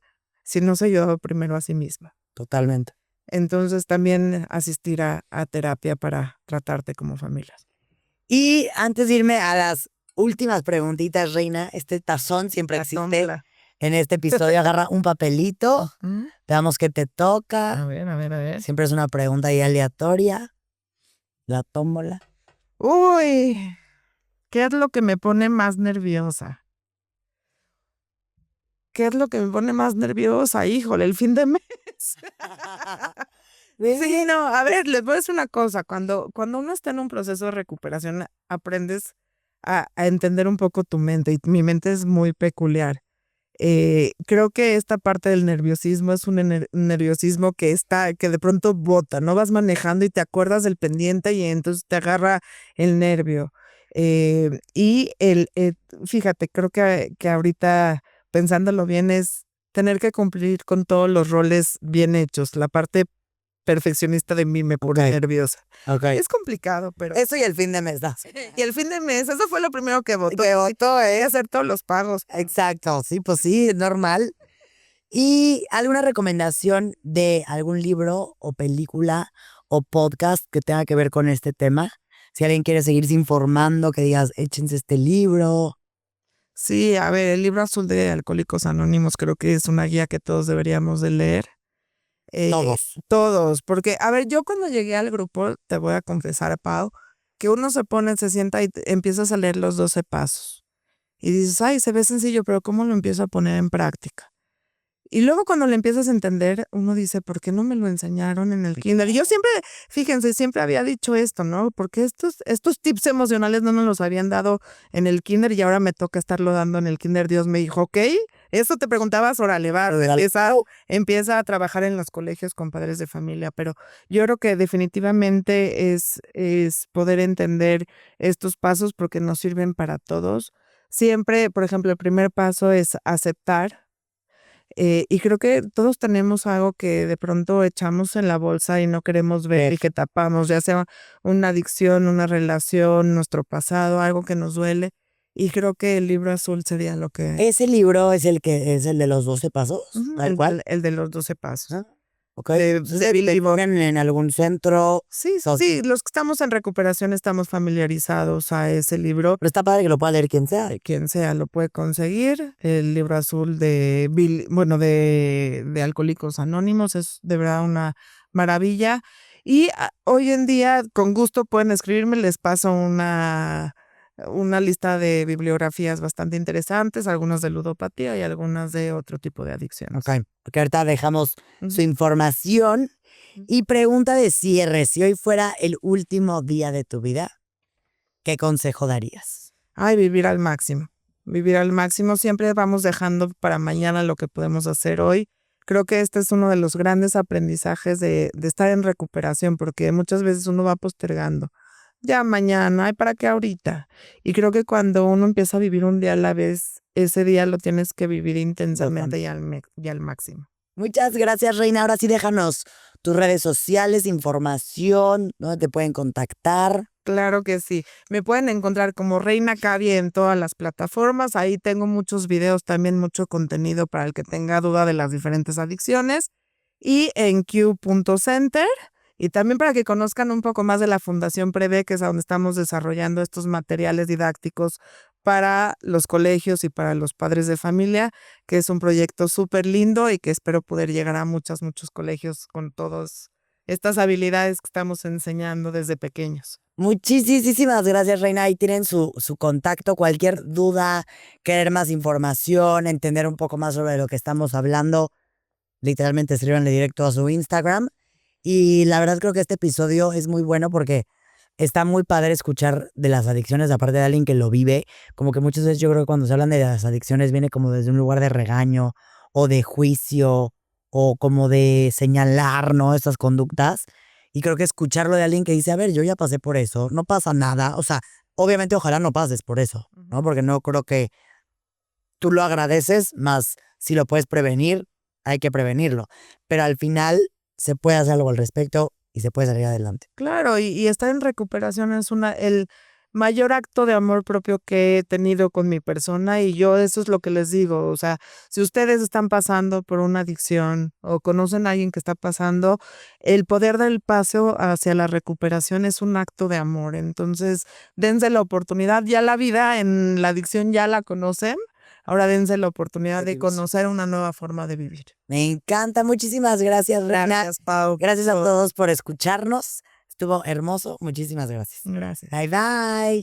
si no se ha ayudado primero a sí misma. Totalmente. Entonces, también asistir a terapia para tratarte como familia. Y antes de irme a las últimas preguntitas, Reina, este tazón siempre existe. En este episodio agarra un papelito, veamos qué te toca. A ver. Siempre es una pregunta ahí aleatoria. La tómbola. Uy, ¿qué es lo que me pone más nerviosa? ¿Qué es lo que me pone más nerviosa? Híjole, el fin de mes. Sí, no, a ver, les voy a decir una cosa. Cuando uno está en un proceso de recuperación, aprendes a entender un poco tu mente, y mi mente es muy peculiar. Creo que esta parte del nerviosismo es un nerviosismo que de pronto bota, ¿no? Vas manejando y te acuerdas del pendiente y entonces te agarra el nervio. Y fíjate, creo que ahorita pensándolo bien es tener que cumplir con todos los roles bien hechos. La parte perfeccionista de mí me pone nerviosa. Okay. Es complicado, pero... Eso y el fin de mes, da. Y el fin de mes, eso fue lo primero que votó. Que votó, hacer todos los pagos. Exacto, sí, pues sí, es normal. ¿Y alguna recomendación de algún libro o película o podcast que tenga que ver con este tema? Si alguien quiere seguirse informando, que digas, échense este libro. Sí, a ver, el libro azul de Alcohólicos Anónimos creo que es una guía que todos deberíamos de leer. Todos, porque, a ver, yo cuando llegué al grupo, te voy a confesar, Pau, que uno se sienta y empiezas a leer los 12 pasos. Y dices, ay, se ve sencillo, pero ¿cómo lo empiezo a poner en práctica? Y luego cuando le empiezas a entender, uno dice, ¿por qué no me lo enseñaron en el kinder? Y yo siempre, fíjense, siempre había dicho esto, ¿no? Porque estos tips emocionales no nos los habían dado en el kinder y ahora me toca estarlo dando en el kinder. Dios me dijo, ok, eso te preguntabas, órale, va, empieza a trabajar en los colegios con padres de familia. Pero yo creo que definitivamente es poder entender estos pasos porque nos sirven para todos. Siempre, por ejemplo, el primer paso es aceptar. Y creo que todos tenemos algo que de pronto echamos en la bolsa y no queremos ver y que tapamos, ya sea una adicción, una relación, nuestro pasado, algo que nos duele. Y creo que el libro azul sería lo que... ¿Ese libro es el de los 12 pasos? ¿Tal cual? El de los 12 pasos. Ok. ¿Te ponen en algún centro? Sí, los que estamos en recuperación estamos familiarizados a ese libro. Pero está padre que lo pueda leer quien sea. Quien sea lo puede conseguir. El libro azul de Alcohólicos Anónimos es de verdad una maravilla. Y hoy en día, con gusto pueden escribirme, les paso una lista de bibliografías bastante interesantes, algunas de ludopatía y algunas de otro tipo de adicciones. Ok, porque ahorita dejamos su información. Y pregunta de cierre, si hoy fuera el último día de tu vida, ¿qué consejo darías? Ay, vivir al máximo. Vivir al máximo. Siempre vamos dejando para mañana lo que podemos hacer hoy. Creo que este es uno de los grandes aprendizajes de estar en recuperación, porque muchas veces uno va postergando. Ya mañana, ¿y para qué ahorita? Y creo que cuando uno empieza a vivir un día a la vez, ese día lo tienes que vivir intensamente y al máximo. Muchas gracias, Reina. Ahora sí déjanos tus redes sociales, información, ¿dónde te pueden contactar? Claro que sí. Me pueden encontrar como Reina Cavi en todas las plataformas. Ahí tengo muchos videos, también mucho contenido para el que tenga duda de las diferentes adicciones. Y en Q.Center. Y también para que conozcan un poco más de la Fundación Prevé, que es a donde estamos desarrollando estos materiales didácticos para los colegios y para los padres de familia, que es un proyecto súper lindo y que espero poder llegar a muchos colegios con todas estas habilidades que estamos enseñando desde pequeños. Muchísimas gracias, Reina. Ahí tienen su contacto. Cualquier duda, querer más información, entender un poco más sobre lo que estamos hablando, literalmente escríbanle directo a su Instagram. Y la verdad creo que este episodio es muy bueno porque está muy padre escuchar de las adicciones de parte de alguien que lo vive. Como que muchas veces yo creo que cuando se hablan de las adicciones viene como desde un lugar de regaño o de juicio o como de señalar, ¿no? Estas conductas. Y creo que escucharlo de alguien que dice, a ver, yo ya pasé por eso, no pasa nada. O sea, obviamente ojalá no pases por eso, ¿no? Porque no creo que tú lo agradeces, más si lo puedes prevenir, hay que prevenirlo. Pero al final se puede hacer algo al respecto y se puede salir adelante. Claro, y estar en recuperación es el mayor acto de amor propio que he tenido con mi persona, y yo eso es lo que les digo. O sea, si ustedes están pasando por una adicción o conocen a alguien que está pasando, el poder dar el paso hacia la recuperación es un acto de amor. Entonces, dense la oportunidad. Ya la vida en la adicción ya la conocen. Ahora dense la oportunidad de Maravilloso. conocer una nueva forma de vivir. Me encanta. Muchísimas gracias, Reina. Gracias, Pau. Gracias a todos por escucharnos. Estuvo hermoso. Muchísimas gracias. Gracias. Bye, bye.